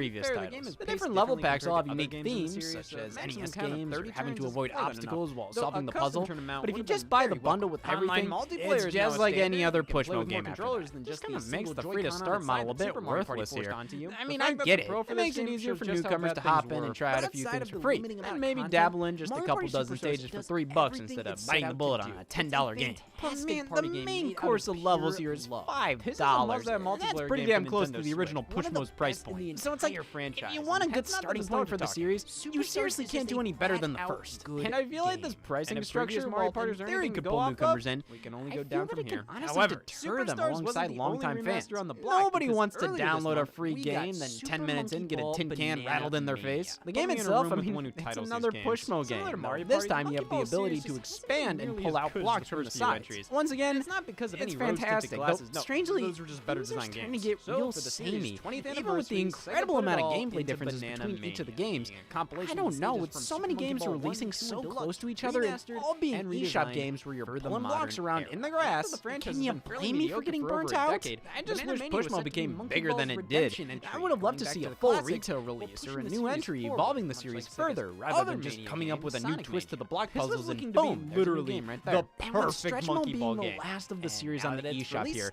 previous fair, titles. The different level packs all have unique themes, such as NES games, or having to avoid obstacles while solving the puzzle. But if you just buy the bundle with everything, it's just like any other push mode game after that. Just kind of makes the free-to-start model a bit worthless here. I mean, I get it. It makes it easier for newcomers to hop in and try out a few things for free, and maybe dabble in just a couple dozen stages for $3 instead of biting the bullet on a $10 game. But man, the main course of levels here is $5. That's pretty damn close to the original push mode's price point. So it's like, if you want a good starting point for the series, you seriously can't do any better than the first. And I feel like this pricing structure, while in theory could pull newcomers in, we can only go down from here. However, deter them alongside longtime fans. Nobody wants to download a free game, then 10 minutes in, get a tin can rattled in their face. The game itself, I mean, it's another push mode game. This time you have the ability to expand and pull out blocks from the sides. Once again, it's not because of any fantastic, though strangely, those were just better designed games. Trying to get real samey, even with the incredible amount of gameplay differences between each of the games. I don't know, with so many games releasing so close to each other and all being eShop games where you're pulling blocks around in the grass, can you blame me for getting burnt out? I just wish push mode became bigger than it did. I would have loved to see a full retail release or a new entry evolving the series further, rather than just coming up with a new twist to the block puzzles and boom, literally the perfect monkey ball game. The last of the series on the eShop here.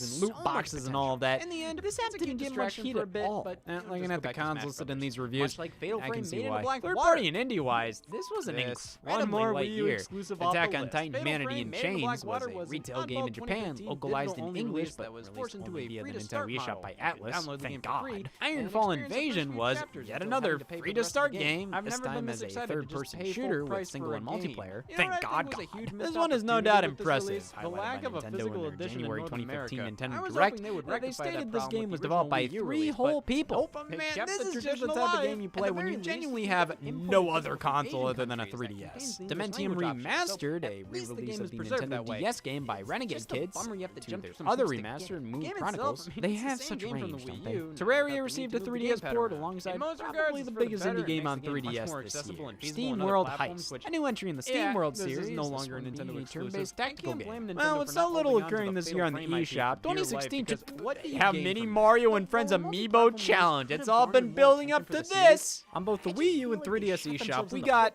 missions and loot boxes and all of that. In the end, this it's a didn't key get much distraction heat for a at bit, all. but Looking at the cons listed in these reviews, Much like Fatal I can Frame see Made in why. Black Third Water. party and indie-wise, this was an incredibly more light Wii U year. exclusive off Attack the on list. Titan: Fatal Humanity Frame in Made in Chains Black was Water a was retail an game in oddball Japan, 2015 localized in digital-only English, release but that was released forced into only a via the free-to-start Nintendo eShop model. by You Atlas, could download the thank game for free God. and Ironfall experience the Invasion first few was chapters yet until another having to pay for the rest of free-to-start the game, I've this never been time this as a excited to just third-person pay full shooter with price single for a and game. multiplayer. You know Thank what I God, think was a huge this missed one is no opportunity doubt with this impressive. release? The Highlighted lack by of a Nintendo physical in their edition in January North 2015 America. I Nintendo was Direct, hoping they would where they rectify that stated this problem game with was the developed by original Wii U 3 release, whole but people. nope, Man, kept this the is just the tradition type of alive. game you play At the when you very least, genuinely you have get the no input other from console Asian other than a countries that 3DS. contains the Dementium English language option, so Remastered, a at least the re-release game of is the preserved Nintendo that way. DS game by It's Renegade just a Kids, bummer you have to to jump their through some other hoops to remaster, get Moon the game Chronicles. itself. I mean, They it's the have same such game from range, the don't Wii they? U. Terraria Got the received need a to move the 3DS gamepad port around. alongside In most regards, probably it's the for the biggest better. indie It game makes on the game much 3DS more this accessible year. and feasible on Steam other World platforms, Heist, which- a new entry in the Steam Yeah, World this is series. no This longer a one being Nintendo a exclusive. turn-based I tactical can't blame game. Nintendo Well, for with not so little holding on to occurring the this year on the Fatal Frame IP eShop, for dear 2016 life, just because what do you have gain Mini from Mario this? and Friends The Amiibo multi-platform Challenge. release It's could have all been garnered more building up attention to for the series. this. On both the Wii U and 3DS eShop, we got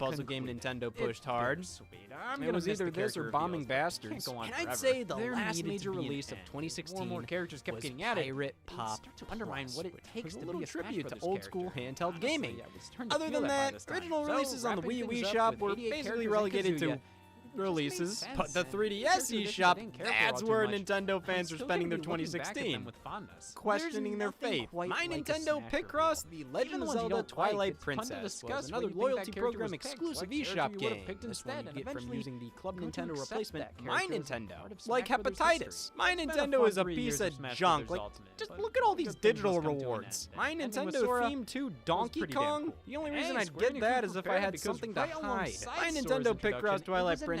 puzzle game Nintendo pushed hard. It was either this or Bombing Bastards. And I'd say the There last needed to major be an release of end. 2016 More and more characters kept was getting added. Pirate Pop to undermine what it takes a to little be a Smash tribute to Brothers old school character. handheld gaming. Yeah, I was starting to Other feel than that by that, this time. original So, releases on the wrapping Wii things up Shop with were 88 basically characters relegated in to Kazuya, releases, makes but the sense. 3DS Characters eShop, didn't care for that's all where too much. Nintendo fans are Still spending their gonna be looking back at them 2016, with fondness. questioning their There's nothing fate. quite My like a Nintendo Smash Picross, reveal. the Legend Even of the ones you Zelda don't like, Twilight it's fun to Princess, discuss was when another you think that loyalty character program was picked, exclusive what character eShop you would've game. picked This one instead, you and get from eventually using the Club come to Nintendo accept replacement, that My character as a Nintendo. part of Like Smash Brothers hepatitis. history. My It's been a Nintendo fun is a 3 piece years of of Smash junk. Brothers Like, Ultimate, just but look at all these good things digital must come to an rewards. end. My Ending with Nintendo Sora theme to was Donkey pretty damn Kong. cool. The only Hey, reason I'd Square get Enix that was is if I prepared had because something to right hide. alongside My Sora's Nintendo introduction, Picross it Twilight was Princess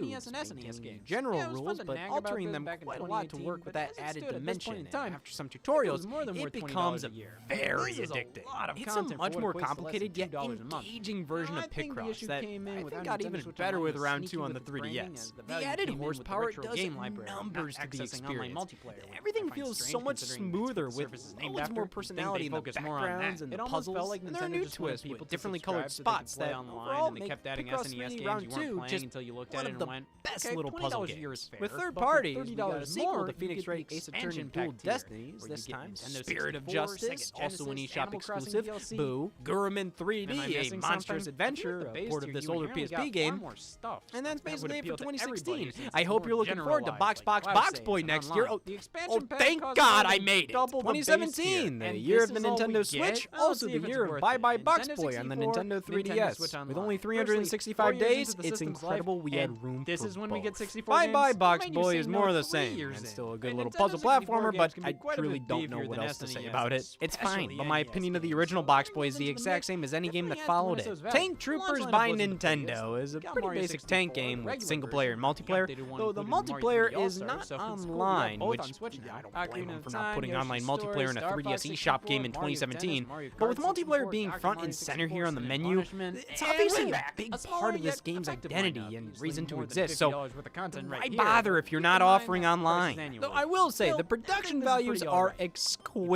NES and SNES games. general Yeah, it was fun rules, to but nag about altering them them back in quite a lot to 2018, work with but that as it added stood at this point dimension. in time, And after some it tutorials, was more than it worth $20 becomes a year. very This is a addicting. lot of It's a content much for more what equates to less than complicated yet $2 a month. engaging version Now, of I think the Picross issue that came in I with think how got Nintendo even Switch better Online with was round sneaky 2 on the with its branding, 3DS. as the The value added came in with the horsepower virtual does game library, numbers not to the accessing online experience. multiplayer, which Everything I find feels strange so much considering smoother the with service is named loads after. more You'd think personality they'd in the focus more on backgrounds that. and It the almost puzzles, felt like and there are Nintendo new just wanted twists people with to differently subscribe colored so they could spots play that online, overall and they make kept adding Picross SNES Mini games Round you weren't 2 playing just until you looked one at it of and the went, best okay, little puzzle $20 a games. year is fair, With third but for parties, we $30 got a sequel more, to you Phoenix get the Wright Ace Attorney expansion Dual pack tier, Destinies, where this you get time Nintendo Spirit of 64, Justice, Sega also an Genesis, eShop Animal Crossing exclusive, DLC. Boo, Gurman 3D, Am I a missing monstrous something? adventure, The a base port tier, of this you older inherently got PSP game. far more stuff. And that's That would basically it for appeal to everybody 2016. since I it's hope more you're looking forward to generalized, Box like Box saves Boy and next year. online. Oh, The expansion pack thank costs God more I than made it. double the base tier, 2017, the and year of this the is all we Nintendo get? Switch, Well, also see the if it's year of worth Bye it. Bye Box Nintendo Boy on the 64, Nintendo Nintendo 3DS. Switch With Online. only Firstly, 365 4 years days, into the it's system's incredible life, we had and room this for is when we both. get 64 Bye games. Bye Box Mind you, Boy say is no more of the 3 same. years It's in. still a good And little Nintendo puzzle 64 platformer, games but can be I quite a truly bit don't know beefier what than else to say SNES, about it. It's fine, especially but my NES opinion of the games. original So Box adding Boy is those the into the exact mix same as any game that definitely followed adds to it. Nintendo's value. Tank Troopers Launch by lineup wasn't the biggest. Nintendo is a Got pretty Mario basic 64, tank game with regular single player and version. The multiplayer, updated one though the included Mario multiplayer 3D is All-Stars, not so if it's cool, we got online, both which on Switch now. I don't Ocarina blame them of for Time, not putting Yoshi's online Story, multiplayer in a Star 3DS Fox eShop 64, game in Mario 2017. Tennis, Mario But with Kart multiplayer 64, being Dr. front Mario and center here 64, on the Sin and menu, Punishment, it's and obviously a Winback, big a part smaller of this yet game's effective identity lineup, and usually reason to more than exist, so $50 worth of content right why here. bother if you're Keep not in mind offering that the price is online? annual. Though I will say, Still, the I think production this is values pretty are alright. You exquisite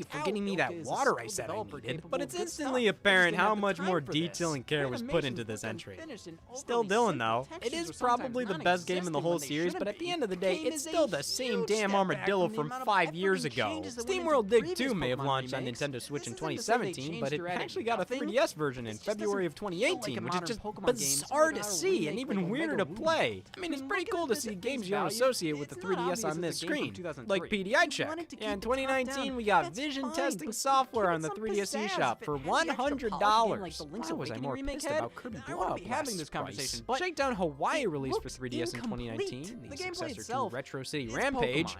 you for getting me that water I said I needed. But it's instantly apparent how much more detail and care was put into this entry. Still Dylan though, it is probably the best game in the whole series, but at the end of the day, it's still the same damn armadillo from 5 years ago. SteamWorld Dig 2 may have launched on Nintendo Switch in 2017, but it actually got a 3DS version in February of 2018, which is just bizarre to see and even weirder to play. I mean, it's pretty cool to see games you don't associate with the 3DS on this screen, like PDI Check. Yeah, in 2019, we got vision testing software on the 3DS eShop for $100. Why was I more pissed about Kirby Blow Up having this conversation, but Shakedown Hawaii released for 3DS in 2019, the successor to Retro City Rampage,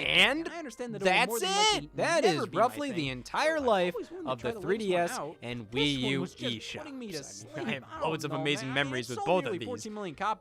and that's it! That is roughly the entire life of the 3DS and Wii U eShops. I have loads of amazing memories with both of these,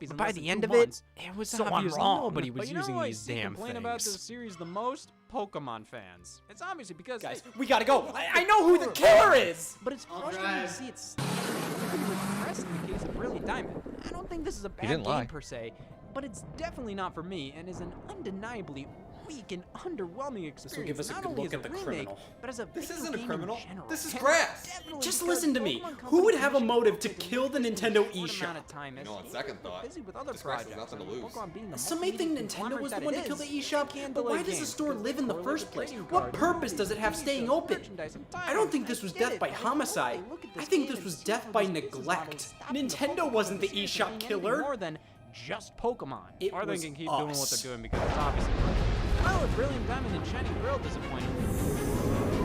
but by the end of it, it was obvious nobody was using these damn complain about this things. series the most? Pokemon fans. It's obviously because Guys, we gotta go. I know who the killer is. but it's frustrating to see it's repressed in the case of Brilliant Diamond. I don't think this is a bad game per se, but it's definitely not for me and is an undeniably weak and underwhelming experience. This will give us a not good only look as at the remake, criminal. but as a This video isn't a game criminal. in general. This is And grass. definitely Just because listen to me. Pokemon Who would Company have a initiated motive to this kill the in a Nintendo short amount eShop? of time, as on they second were thought, busy with other this grass has projects, nothing to and lose. Pokemon being the Some may think multimedia Nintendo was the conglomerate one to that kill the it is, eShop, can't but why delay does the games store because live they in the correlate first with place? trading What cards, purpose does it have staying open? merchandise and I don't think this was death by homicide. I think this was death by neglect. Nintendo wasn't the eShop killer. More than just Pokemon. It Or they was can keep doing what us. they're doing because it's obviously working. Well, with Brilliant Diamond and Shining Pearl disappointing.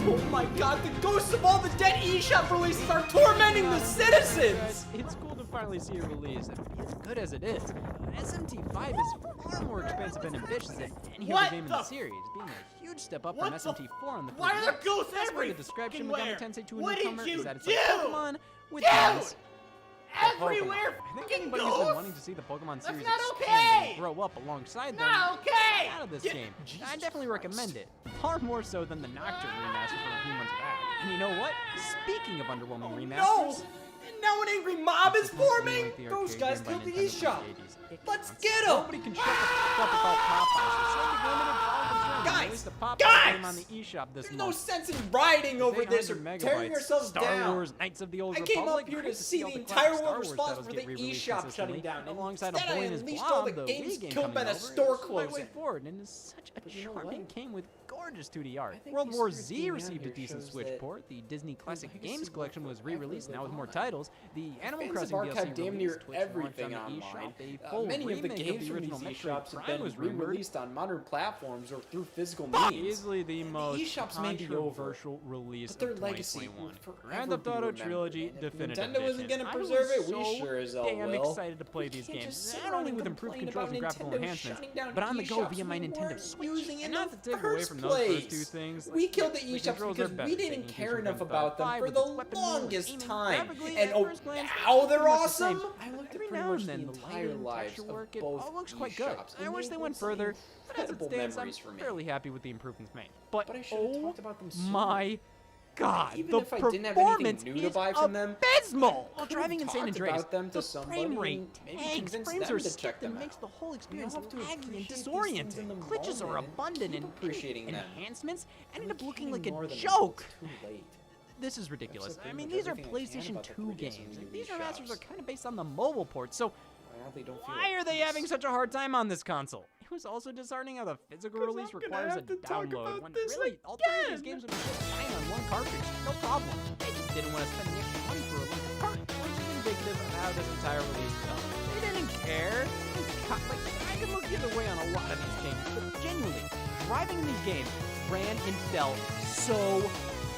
Oh my god, the ghosts of all the dead eShop releases are tormenting the citizens! It's cool to finally see a release, as good as it is. SMT5 is far more expensive and ambitious than any other game in the series, being a huge step up from SMT4 on the Why are there ghosts best way to every describe Shin fucking Megami where? Tensei 2 What did newcomer you is that it's do? like Pokemon with Dude! guns. Everywhere, I think fucking anybody who's been ghosts. wanting to see the Pokemon series not expand okay. and grow up alongside them Not okay. out of this Yeah, game. Jesus I definitely recommend it. Far more so than the Nocturne remaster from a few months back. And you know what? Speaking of underwhelming remasters, No! And now an angry mob is it's supposed to be forming! like the Those arcade guys game by killed the Nintendo from eShop! the 80s. Let's get 'em! Nobody can shut the fuck up about Popeyes. So save the limited volume Guys! release the Popeyes Guys! game on the eShop this There's no month. sense in riding over this or 800 tearing megabytes. yourselves Star down. Wars, Knights of the Old I came Republic. up here to Great see all the classic entire Star world Wars responsible titles for get the re-released eShop consistently, shutting down, and alongside instead a I Holiness unleashed all the Blob, games Wii game killed coming by the over. store It's my way closing. forward, and it's such a But you know charming what? game with gorgeous 2D art. think World this War series Z being received a out here decent shows Switch that port. The Disney Classic legacy Games will Collection was forever re-released live now with more on. titles. The Animal Fans of Crossing Ark DLC have damn near released, Twitch launched everything on the online. eShop. A full Many of the remake games the from original these Metroid eShops have Prime been was rumored. re-released on modern platforms or through physical means. Easily the most eShops may be over, controversial release but their of legacy 2021. will forever Grand Theft be Auto remembered. Trilogy And if Definitive Nintendo isn't Edition. gonna I preserve was it, we so sure as hell damn will. excited to play We these can't games, just sit not around only and with improved complain controls and about graphical Nintendo enhancements, shutting down but on the go eShops via my we Nintendo weren't Switch. using in And not to the take away first from those first place. two things, We killed the the eShops controls are because better, we taking didn't cues care from enough Grand about Theft them 5 for with the its weapon wheel and longest aiming time. graphically And at oh, first glance, now they're pretty much the same. awesome! I looked at Every pretty now much and the then, the entire lighting, lives texture of work, it both all looks quite good. eShops, I and wish they hold went some further, but as it incredible stands, I'm memories for me. fairly happy with the improvements made. But But I should have oh talked about them sooner. my God, Even the if I didn't have anything performance new to is buy from them, abysmal. I While could've driving in San talked Andreas, about them to the somebody frame rate and maybe tanks, convinced frames them are to check skipped and them makes out. the whole experience have to laggy and appreciate these disoriented. things in the Glitches are moment and abundant keep and appreciating them. enhancements ended up We looking can't like ignore a them joke. until it's too late. This is ridiculous. Except I mean, pretty these much are everything I can PlayStation about the 2 3DS games, and and these Wii remasters are shops. kind of based on the mobile port, so I honestly don't feel why at are they peace. having such a hard time on this console? It was also disheartening how the physical release I'm gonna requires a have to talk download about when this really all three of these games would be just fine on one cartridge, no problem. They just didn't want to spend the extra money for a limited part, which is indicative of how this entire release felt. They didn't care. Like, I can look either way on a lot of these games, but genuinely, driving in these games ran and felt so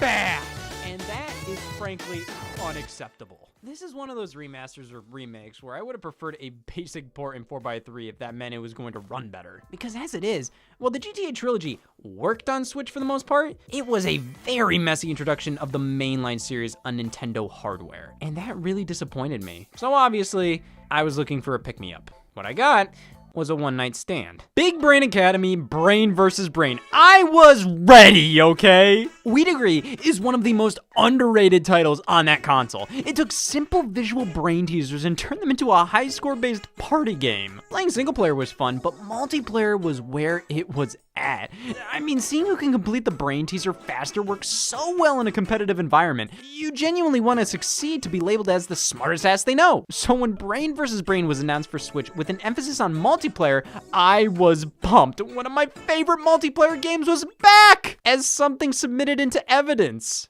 bad. And that is frankly unacceptable. This is one of those remasters or remakes where I would have preferred a basic port in 4x3 if that meant it was going to run better. Because as it is, well, the GTA trilogy worked on Switch for the most part. It was a very messy introduction of the mainline series on Nintendo hardware, and that really disappointed me. So obviously, I was looking for a pick-me-up. What I got was a one-night stand. Big Brain Academy, Brain versus Brain. I was ready, okay? We Degree is one of the most underrated titles on that console. It took simple visual brain teasers and turned them into a high-score-based party game. Playing single player was fun, but multiplayer was where it was at. I mean, seeing who can complete the brain teaser faster works so well in a competitive environment. You genuinely want to succeed to be labeled as the smartest ass they know. So when Brain vs. Brain was announced for Switch with an emphasis on multiplayer, I was pumped. One of my favorite multiplayer games was back as something submitted into evidence.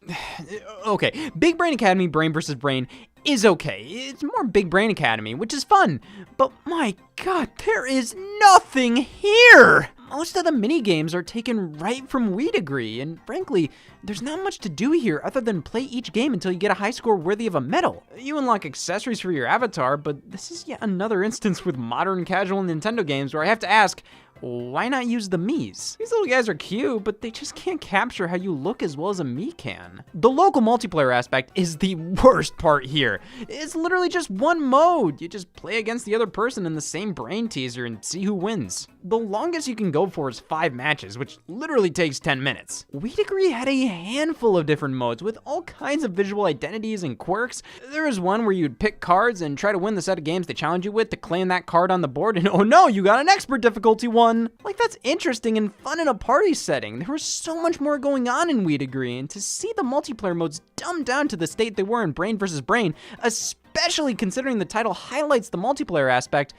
Okay, Big Brain Academy, Brain vs. Brain is okay. It's more Big Brain Academy, which is fun. But my God, there is nothing here! Most of the mini-games are taken right from Wii Degree, and frankly, there's not much to do here other than play each game until you get a high score worthy of a medal. You unlock accessories for your avatar, but this is yet another instance with modern casual Nintendo games where I have to ask, why not use the Miis? These little guys are cute, but they just can't capture how you look as well as a Mii can. The local multiplayer aspect is the worst part here. It's literally just one mode. You just play against the other person in the same brain teaser and see who wins. the longest you can go for is 5 matches, which literally takes 10 minutes. We Degree had a handful of different modes with all kinds of visual identities and quirks. There was one where you'd pick cards and try to win the set of games they challenge you with to claim that card on the board, and oh no, you got an expert difficulty one. Like, that's interesting and fun in a party setting. There was so much more going on in We Degree, and to see the multiplayer modes dumbed down to the state they were in Brain vs. Brain, especially considering the title highlights the multiplayer aspect,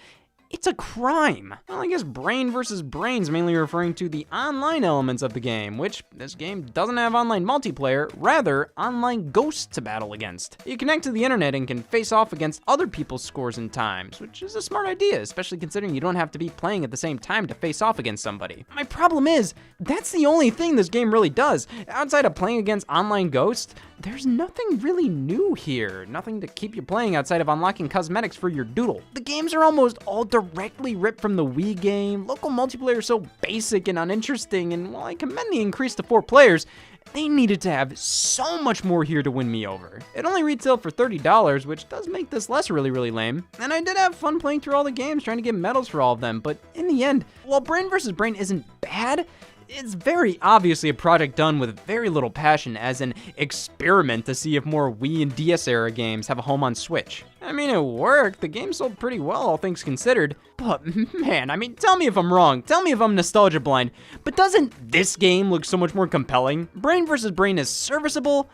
it's a crime. Well, I guess Brain vs. Brain's mainly referring to the online elements of the game, which this game doesn't have online multiplayer, rather online ghosts to battle against. You connect to the internet and can face off against other people's scores and times, which is a smart idea, especially considering you don't have to be playing at the same time to face off against somebody. My problem is, that's the only thing this game really does. Outside of playing against online ghosts, there's nothing really new here. Nothing to keep you playing outside of unlocking cosmetics for your doodle. The games are almost all directly ripped from the Wii game. Local multiplayer is so basic and uninteresting, and while I commend the increase to 4 players, they needed to have so much more here to win me over. It only retailed for $30, which does make this less really lame. And I did have fun playing through all the games, trying to get medals for all of them, but in the end, while Brain vs. Brain isn't bad, it's very obviously a project done with very little passion as an experiment to see if more Wii and DS era games have a home on Switch. I mean, it worked. The game sold pretty well, all things considered. But man, I mean, tell me if I'm wrong. Tell me if I'm nostalgia blind. But doesn't this game look so much more compelling? Brain vs. Brain is serviceable,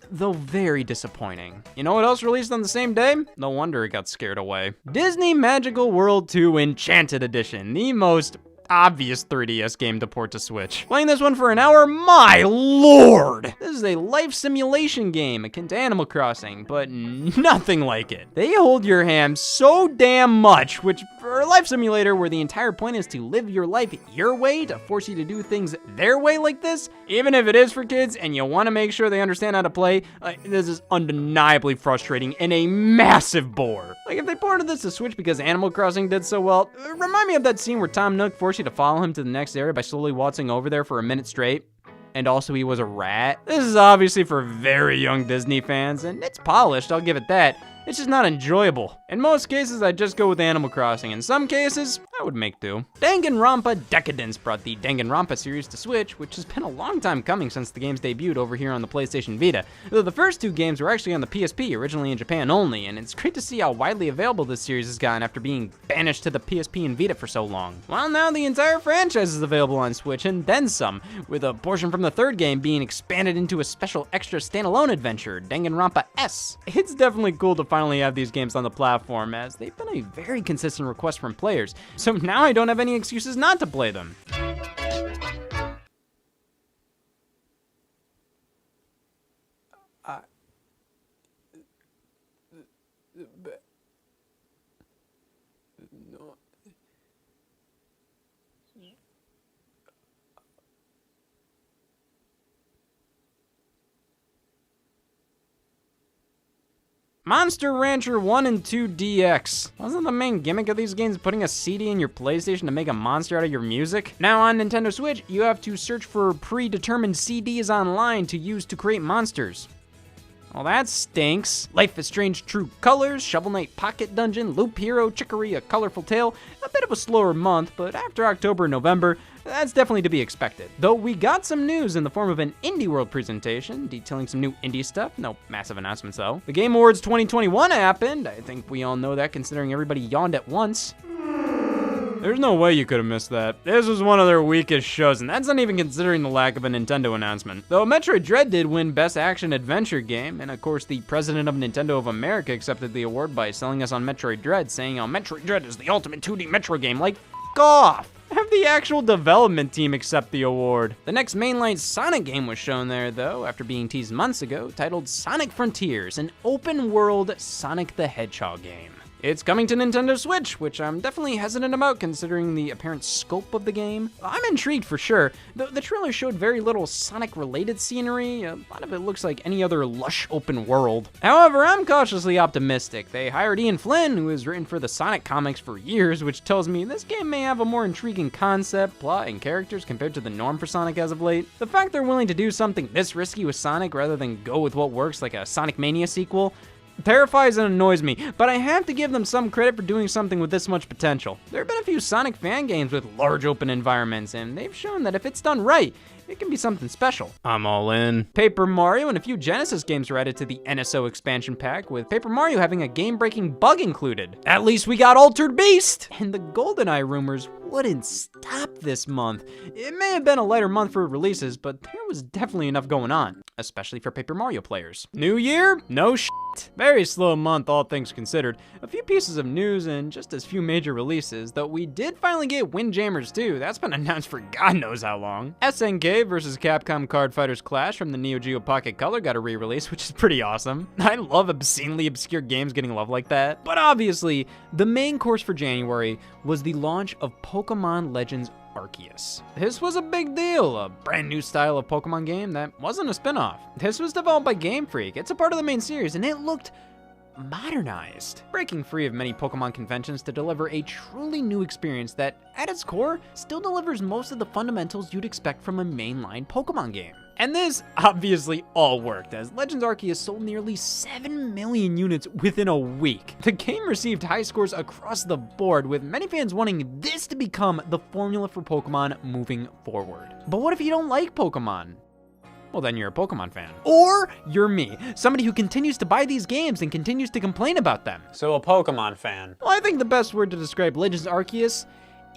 though very disappointing. You know what else released on the same day? No wonder it got scared away. Disney Magical World 2 Enchanted Edition, the most obvious 3DS game to port to Switch. Playing this one for an hour, my lord! This is a life simulation game akin to Animal Crossing, but nothing like it. They hold your hand so damn much, which for a life simulator where the entire point is to live your life your way, to force you to do things their way like this, even if it is for kids and you want to make sure they understand how to play, this is undeniably frustrating and a massive bore. Like, if they ported this to Switch because Animal Crossing did so well, remind me of that scene where Tom Nook forced you to follow him to the next area by slowly waltzing over there for a minute straight. And also he was a rat. This is obviously for very young Disney fans, and it's polished, I'll give it that. It's just not enjoyable. In most cases, I'd just go with Animal Crossing. In some cases, I would make do. Danganronpa Decadence brought the Danganronpa series to Switch, which has been a long time coming since the game's debuted over here on the PlayStation Vita. Though the first 2 games were actually on the PSP, originally in Japan only, and it's great to see how widely available this series has gotten after being banished to the PSP and Vita for so long. Well, now the entire franchise is available on Switch, and then some, with a portion from the 3rd game being expanded into a special extra standalone adventure, Danganronpa S. It's definitely cool to finally have these games on the platform, as they've been a very consistent request from players, so now I don't have any excuses not to play them. Monster Rancher 1 and 2 DX. Wasn't the main gimmick of these games putting a CD in your PlayStation to make a monster out of your music? Now on Nintendo Switch, you have to search for predetermined CDs online to use to create monsters. Well, that stinks. Life is Strange True Colors, Shovel Knight Pocket Dungeon, Loop Hero, Chicory, A Colorful Tale. A bit of a slower month, but after October and November, that's definitely to be expected. Though we got some news in the form of an Indie World presentation, detailing some new indie stuff. No massive announcements though. The Game Awards 2021 happened. I think we all know that considering everybody yawned at once. There's no way you could have missed that. This was one of their weakest shows, and that's not even considering the lack of a Nintendo announcement. Though Metroid Dread did win Best Action Adventure Game, and of course the president of Nintendo of America accepted the award by selling us on Metroid Dread, saying how Metroid Dread is the ultimate 2D Metro game. Like, f*** off! Have the actual development team accept the award. The next mainline Sonic game was shown there, though, after being teased months ago, titled Sonic Frontiers, an open-world Sonic the Hedgehog game. It's coming to Nintendo Switch, which I'm definitely hesitant about considering the apparent scope of the game. I'm intrigued for sure. The trailer showed very little Sonic-related scenery. A lot of it looks like any other lush open world. However, I'm cautiously optimistic. They hired Ian Flynn, who has written for the Sonic comics for years, which tells me this game may have a more intriguing concept, plot, and characters compared to the norm for Sonic as of late. The fact they're willing to do something this risky with Sonic rather than go with what works like a Sonic Mania sequel, terrifies and annoys me, but I have to give them some credit for doing something with this much potential. There have been a few Sonic fan games with large open environments, and they've shown that if it's done right, it can be something special. I'm all in. Paper Mario and a few Genesis games were added to the NSO expansion pack, with Paper Mario having a game-breaking bug included. At least we got Altered Beast! And the GoldenEye rumors wouldn't stop this month. It may have been a lighter month for releases, but there was definitely enough going on, especially for Paper Mario players. New year? No shit. Very slow month, all things considered. A few pieces of news and just as few major releases, though we did finally get Windjammers 2. That's been announced for God knows how long. SNK vs. Capcom Card Fighters Clash from the Neo Geo Pocket Color got a re-release, which is pretty awesome. I love obscenely obscure games getting love like that. But obviously, the main course for January was the launch of Pokemon Legends Arceus. This was a big deal, a brand new style of Pokemon game that wasn't a spin-off. This was developed by Game Freak. It's a part of the main series, and it looked modernized, breaking free of many Pokemon conventions to deliver a truly new experience that, at its core, still delivers most of the fundamentals you'd expect from a mainline Pokemon game. And this obviously all worked, as Legends Arceus sold nearly 7 million units within a week. The game received high scores across the board, with many fans wanting this to become the formula for Pokemon moving forward. But what if you don't like Pokemon? Well, then you're a Pokemon fan. Or you're me, somebody who continues to buy these games and continues to complain about them. So a Pokemon fan. Well, I think the best word to describe Legends Arceus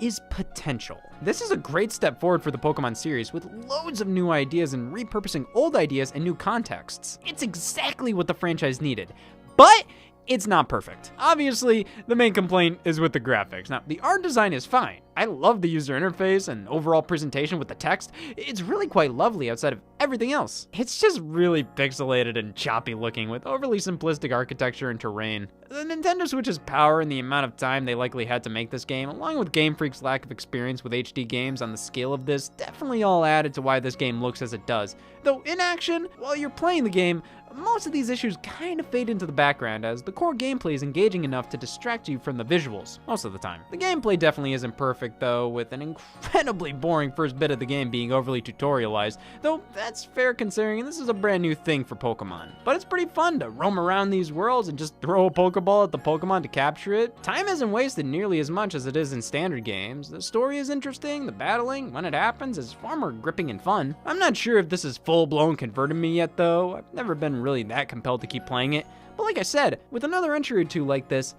is potential. This is a great step forward for the Pokemon series, with loads of new ideas and repurposing old ideas in new contexts. It's exactly what the franchise needed, but it's not perfect. Obviously, the main complaint is with the graphics. Now, the art design is fine. I love the user interface and overall presentation with the text. It's really quite lovely outside of everything else. It's just really pixelated and choppy looking with overly simplistic architecture and terrain. The Nintendo Switch's power and the amount of time they likely had to make this game, along with Game Freak's lack of experience with HD games on the scale of this, definitely all added to why this game looks as it does. Though in action, while you're playing the game, most of these issues kind of fade into the background, as the core gameplay is engaging enough to distract you from the visuals most of the time. The gameplay definitely isn't perfect though, with an incredibly boring first bit of the game being overly tutorialized, though that's fair considering this is a brand new thing for Pokemon. But it's pretty fun to roam around these worlds and just throw a Pokeball at the Pokemon to capture it. Time isn't wasted nearly as much as it is in standard games. The story is interesting, the battling, when it happens, is far more gripping and fun. I'm not sure if this is full-blown converted me yet though. I've never been really that compelled to keep playing it, but like I said, with another entry or two like this,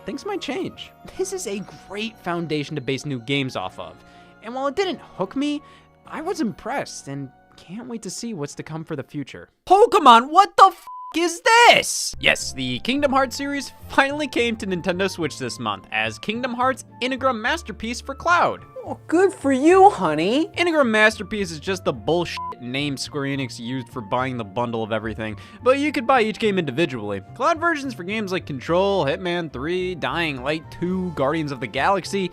things might change. This is a great foundation to base new games off of, and while it didn't hook me, I was impressed and can't wait to see what's to come for the future. Pokemon, what the f is this? Yes, the Kingdom Hearts series finally came to Nintendo Switch this month as Kingdom Hearts Integra Masterpiece for Cloud. Well, good for you, honey. Integra Masterpiece is just the bullshit name Square Enix used for buying the bundle of everything, but you could buy each game individually. Cloud versions for games like Control, Hitman 3, Dying Light 2, Guardians of the Galaxy.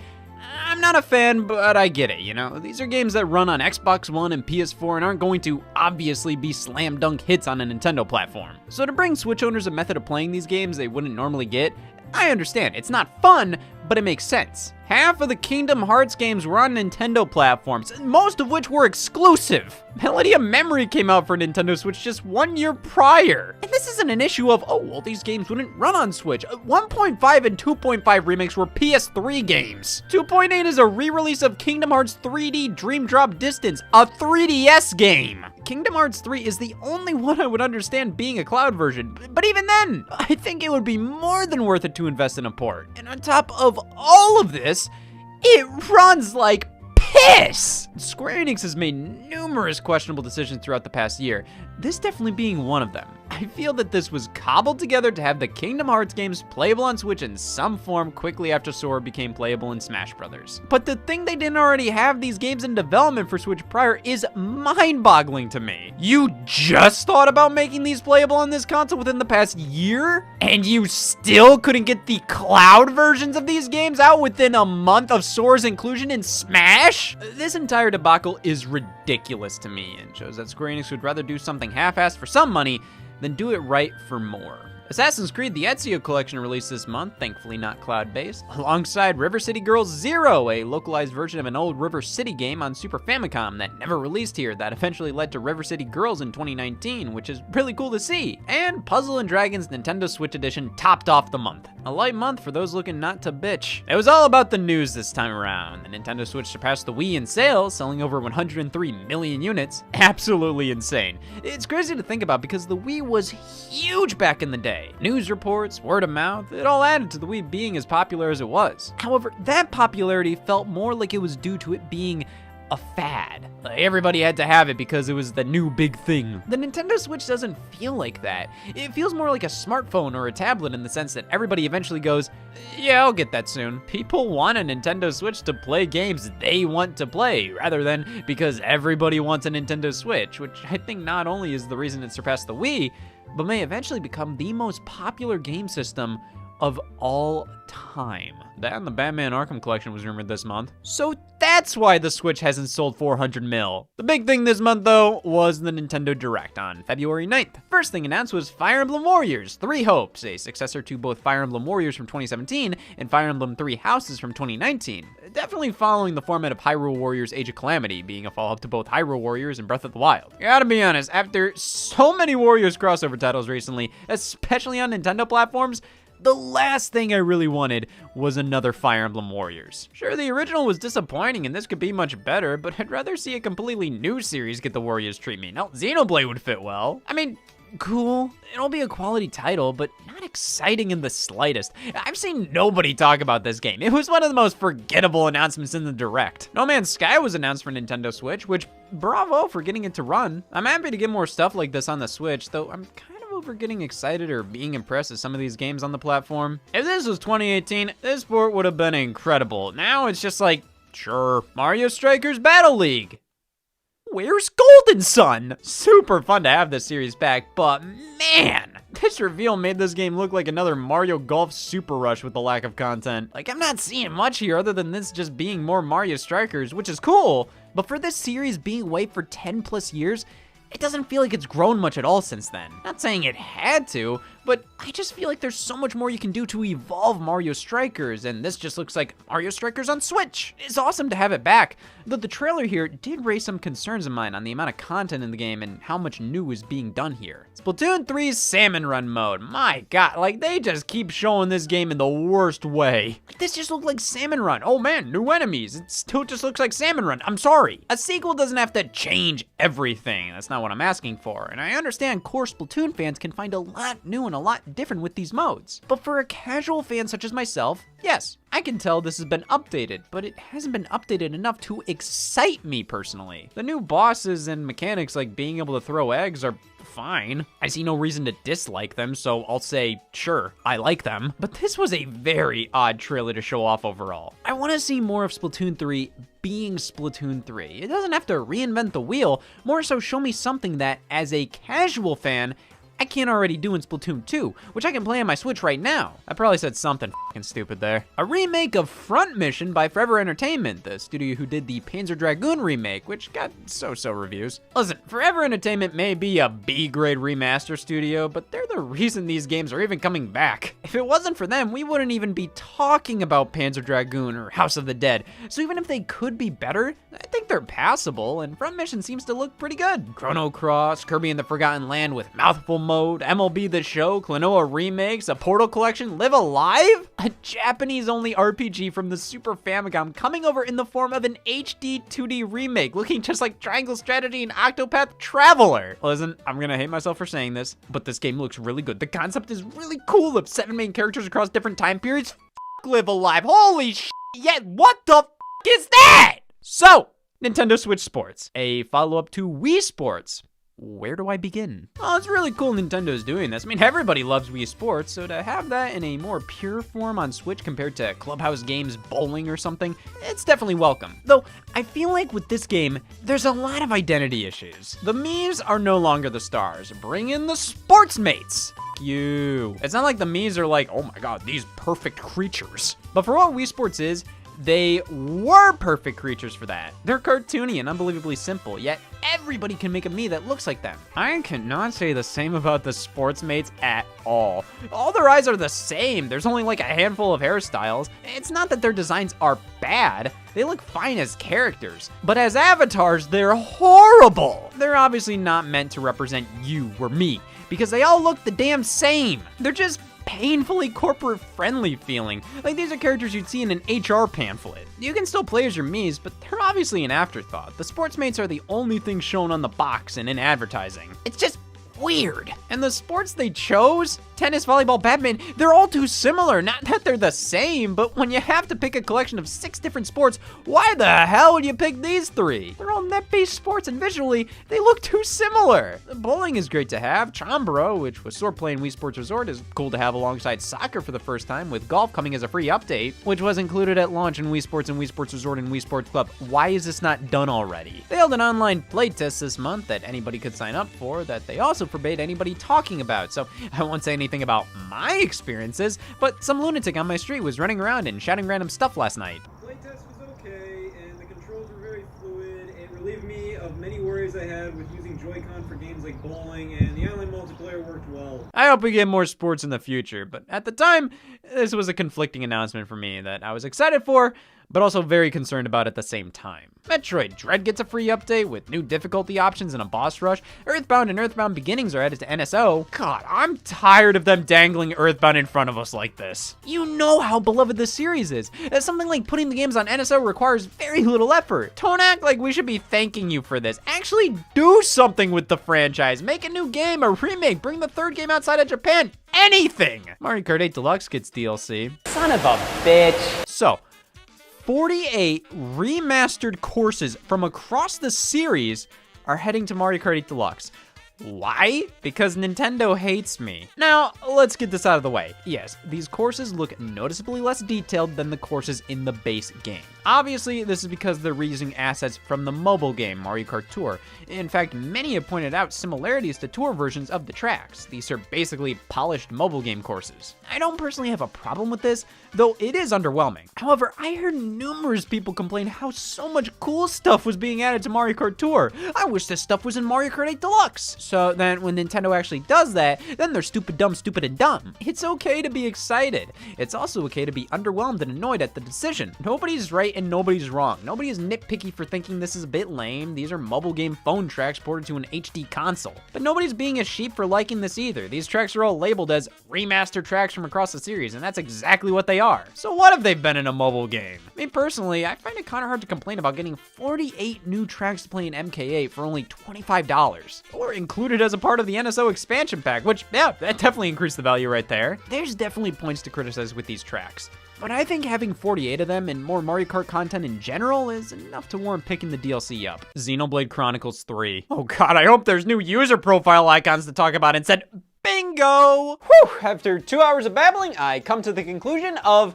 I'm not a fan, but I get it, you know? These are games that run on Xbox One and PS4 and aren't going to obviously be slam dunk hits on a Nintendo platform. So to bring Switch owners a method of playing these games they wouldn't normally get, I understand. It's not fun, but it makes sense. Half of the Kingdom Hearts games were on Nintendo platforms, most of which were exclusive. Melody of Memory came out for Nintendo Switch just 1 year prior. And this isn't an issue of, oh, well, these games wouldn't run on Switch. 1.5 and 2.5 remakes were PS3 games. 2.8 is a re-release of Kingdom Hearts 3D Dream Drop Distance, a 3DS game. Kingdom Hearts 3 is the only one I would understand being a cloud version, but even then, I think it would be more than worth it to invest in a port. And on top of all of this, it runs like piss! Square Enix has made numerous questionable decisions throughout the past year, this definitely being one of them. I feel that this was cobbled together to have the Kingdom Hearts games playable on Switch in some form quickly after Sora became playable in Smash Bros. But to think they didn't already have these games in development for Switch prior is mind-boggling to me. You just thought about making these playable on this console within the past year? And you still couldn't get the cloud versions of these games out within a month of Sora's inclusion in Smash? This entire debacle is ridiculous to me and shows that Square Enix would rather do something half-assed for some money than do it right for more. Assassin's Creed the Ezio Collection released this month, thankfully not cloud-based, alongside River City Girls Zero, a localized version of an old River City game on Super Famicom that never released here that eventually led to River City Girls in 2019, which is really cool to see. And Puzzle & Dragons Nintendo Switch Edition topped off the month. A light month for those looking not to bitch. It was all about the news this time around. The Nintendo Switch surpassed the Wii in sales, selling over 103 million units. Absolutely insane. It's crazy to think about because the Wii was huge back in the day. News reports, word of mouth, it all added to the Wii being as popular as it was. However, that popularity felt more like it was due to it being a fad. Like everybody had to have it because it was the new big thing. The Nintendo Switch doesn't feel like that. It feels more like a smartphone or a tablet in the sense that everybody eventually goes, yeah, I'll get that soon. People want a Nintendo Switch to play games they want to play, rather than because everybody wants a Nintendo Switch, which I think not only is the reason it surpassed the Wii, but may eventually become the most popular game system of all time. That and the Batman Arkham Collection was rumored this month. So that's why the Switch hasn't sold 400 mil. The big thing this month, though, was the Nintendo Direct on February 9th. First thing announced was Fire Emblem Warriors 3 Hopes, a successor to both Fire Emblem Warriors from 2017 and Fire Emblem 3 Houses from 2019. Definitely following the format of Hyrule Warriors Age of Calamity, being a follow-up to both Hyrule Warriors and Breath of the Wild. Gotta be honest, after so many Warriors crossover titles recently, especially on Nintendo platforms, the last thing I really wanted was another Fire Emblem Warriors. Sure, the original was disappointing and this could be much better, but I'd rather see a completely new series get the Warriors treatment. Now, Xenoblade would fit well. I mean, cool. It'll be a quality title, but not exciting in the slightest. I've seen nobody talk about this game. It was one of the most forgettable announcements in the Direct. No Man's Sky was announced for Nintendo Switch, which bravo for getting it to run. I'm happy to get more stuff like this on the Switch, though I'm kind of over getting excited or being impressed with some of these games on the platform. If this was 2018, this port would have been incredible. Now it's just like, sure, Mario Strikers Battle League. Where's Golden Sun? Super fun to have this series back, but man, this reveal made this game look like another Mario Golf Super Rush with the lack of content. Like, I'm not seeing much here other than this just being more Mario Strikers, which is cool, but for this series being away for 10 plus years, it doesn't feel like it's grown much at all since then. Not saying it had to, but I just feel like there's so much more you can do to evolve Mario Strikers, and this just looks like Mario Strikers on Switch. It's awesome to have it back, though the trailer here did raise some concerns of mine on the amount of content in the game and how much new is being done here. Splatoon 3's Salmon Run mode, my god, like they just keep showing this game in the worst way. This just looked like Salmon Run. Oh man, new enemies. It still just looks like Salmon Run. I'm sorry. A sequel doesn't have to change everything. That's not what I'm asking for, and I understand core Splatoon fans can find a lot new and a lot different with these modes. But for a casual fan such as myself, yes, I can tell this has been updated, but it hasn't been updated enough to excite me personally. The new bosses and mechanics like being able to throw eggs are fine. I see no reason to dislike them, so I'll say, sure, I like them. But this was a very odd trailer to show off overall. I want to see more of Splatoon 3 being Splatoon 3. It doesn't have to reinvent the wheel, more so show me something that, as a casual fan, I can't already do in Splatoon 2, which I can play on my Switch right now. I probably said something fucking stupid there. A remake of Front Mission by Forever Entertainment, the studio who did the Panzer Dragoon remake, which got so-so reviews. Listen, Forever Entertainment may be a B-grade remaster studio, but they're the reason these games are even coming back. If it wasn't for them, we wouldn't even be talking about Panzer Dragoon or House of the Dead. So even if they could be better, I think they're passable, and Front Mission seems to look pretty good. Chrono Cross, Kirby and the Forgotten Land with mouthful mode, MLB The Show, Klonoa remakes, a Portal collection, Live Alive? A Japanese-only RPG from the Super Famicom coming over in the form of an HD 2D remake, looking just like Triangle Strategy and Octopath Traveler. Listen, I'm gonna hate myself for saying this, but this game looks really good. The concept is really cool of 7 main characters across different time periods. Live Alive, holy shit, yeah, what the is that? So, Nintendo Switch Sports, a follow-up to Wii Sports. Where do I begin? Well, it's really cool Nintendo's doing this. I mean, everybody loves Wii Sports, so to have that in a more pure form on Switch compared to Clubhouse Games Bowling or something, it's definitely welcome. Though, I feel like with this game, there's a lot of identity issues. The Miis are no longer the stars. Bring in the sports mates. You. It's not like the Miis are like, oh my god, these perfect creatures. But for what Wii Sports is, they were perfect creatures for that. They're cartoony and unbelievably simple, yet everybody can make a Mii that looks like them. I cannot say the same about the Sportsmates at all. All their eyes are the same. There's only like a handful of hairstyles. It's not that their designs are bad. They look fine as characters, but as avatars, they're horrible. They're obviously not meant to represent you or me, because they all look the damn same. They're just painfully corporate friendly feeling. Like these are characters you'd see in an HR pamphlet. You can still play as your Miis, but they're obviously an afterthought. The Sportsmates are the only thing shown on the box and in advertising. It's just weird. And the sports they chose, tennis, volleyball, badminton, they're all too similar. Not that they're the same, but when you have to pick a collection of 6 different sports, why the hell would you pick these 3? They're all net-based sports, and visually, they look too similar. Bowling is great to have. Chambro, which was swordplay in Wii Sports Resort, is cool to have alongside soccer for the first time, with golf coming as a free update, which was included at launch in Wii Sports and Wii Sports Resort and Wii Sports Club. Why is this not done already? They held an online playtest this month that anybody could sign up for that they also forbade anybody talking about, so I won't say anything about my experiences, but some lunatic on my street was running around and shouting random stuff last night. Playtest was okay, and the controls were very fluid. It relieved me of many worries I had with using Joy-Con for games like bowling, and the online multiplayer worked well. I hope we get more sports in the future, but at the time, this was a conflicting announcement for me that I was excited for, but also very concerned about at the same time. Metroid Dread gets a free update with new difficulty options and a boss rush. Earthbound and Earthbound Beginnings are added to NSO. God, I'm tired of them dangling Earthbound in front of us like this. You know how beloved this series is. Something like putting the games on NSO requires very little effort. Don't act like we should be thanking you for this. Actually do something with the franchise. Make a new game, a remake, bring the 3rd game outside of Japan. Anything! Mario Kart 8 Deluxe gets DLC. Son of a bitch. So, 48 remastered courses from across the series are heading to Mario Kart 8 Deluxe. Why? Because Nintendo hates me. Now, let's get this out of the way. Yes, these courses look noticeably less detailed than the courses in the base game. Obviously, this is because they're reusing assets from the mobile game, Mario Kart Tour. In fact, many have pointed out similarities to tour versions of the tracks. These are basically polished mobile game courses. I don't personally have a problem with this, though it is underwhelming. However, I heard numerous people complain how so much cool stuff was being added to Mario Kart Tour. I wish this stuff was in Mario Kart 8 Deluxe. So then when Nintendo actually does that, then they're stupid, and dumb. It's okay to be excited. It's also okay to be underwhelmed and annoyed at the decision. Nobody's right and nobody's wrong. Nobody is nitpicky for thinking this is a bit lame. These are mobile game phone tracks ported to an HD console. But nobody's being a sheep for liking this either. These tracks are all labeled as remastered tracks from across the series, and that's exactly what they are. So what if they've been in a mobile game? Me personally, I find it kind of hard to complain about getting 48 new tracks to play in MK8 for only $25. Or included as a part of the NSO expansion pack, which, yeah, that definitely increased the value right there. There's definitely points to criticize with these tracks, but I think having 48 of them and more Mario Kart content in general is enough to warrant picking the DLC up. Xenoblade Chronicles 3. Oh god, I hope there's new user profile icons to talk about instead. Bingo! Whew, after 2 hours of babbling, I come to the conclusion of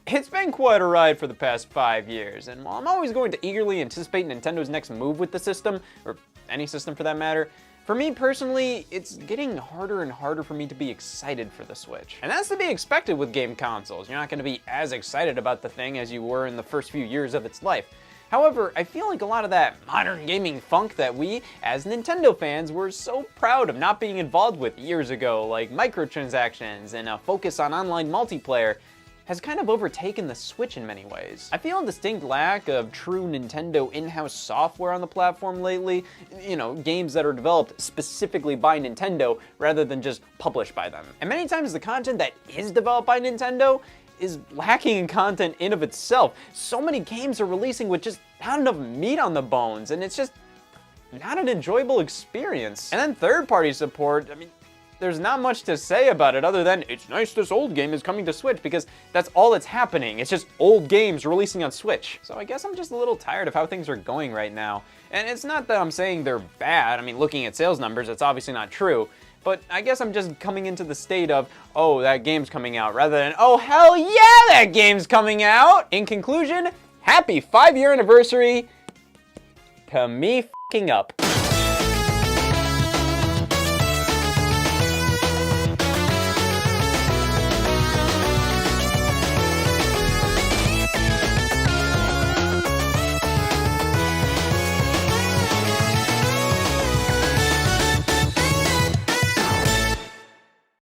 It's been quite a ride for the past 5 years, and while I'm always going to eagerly anticipate Nintendo's next move with the system, or any system for that matter, for me personally, it's getting harder and harder for me to be excited for the Switch. And that's to be expected with game consoles. You're not going to be as excited about the thing as you were in the first few years of its life. However, I feel like a lot of that modern gaming funk that we, as Nintendo fans, were so proud of not being involved with years ago, like microtransactions and a focus on online multiplayer, has kind of overtaken the Switch in many ways. I feel a distinct lack of true Nintendo in-house software on the platform lately, you know, games that are developed specifically by Nintendo rather than just published by them. And many times the content that is developed by Nintendo is lacking in content in of itself. So many games are releasing with just not enough meat on the bones, and it's just not an enjoyable experience. And then third-party support, I mean, there's not much to say about it other than it's nice this old game is coming to Switch, because that's all that's happening. It's just old games releasing on Switch. So I guess I'm just a little tired of how things are going right now. And it's not that I'm saying they're bad. I mean, looking at sales numbers, that's obviously not true. But I guess I'm just coming into the state of, oh, that game's coming out, rather than, oh, hell yeah, that game's coming out! In conclusion, happy 5-year anniversary to me f***ing up.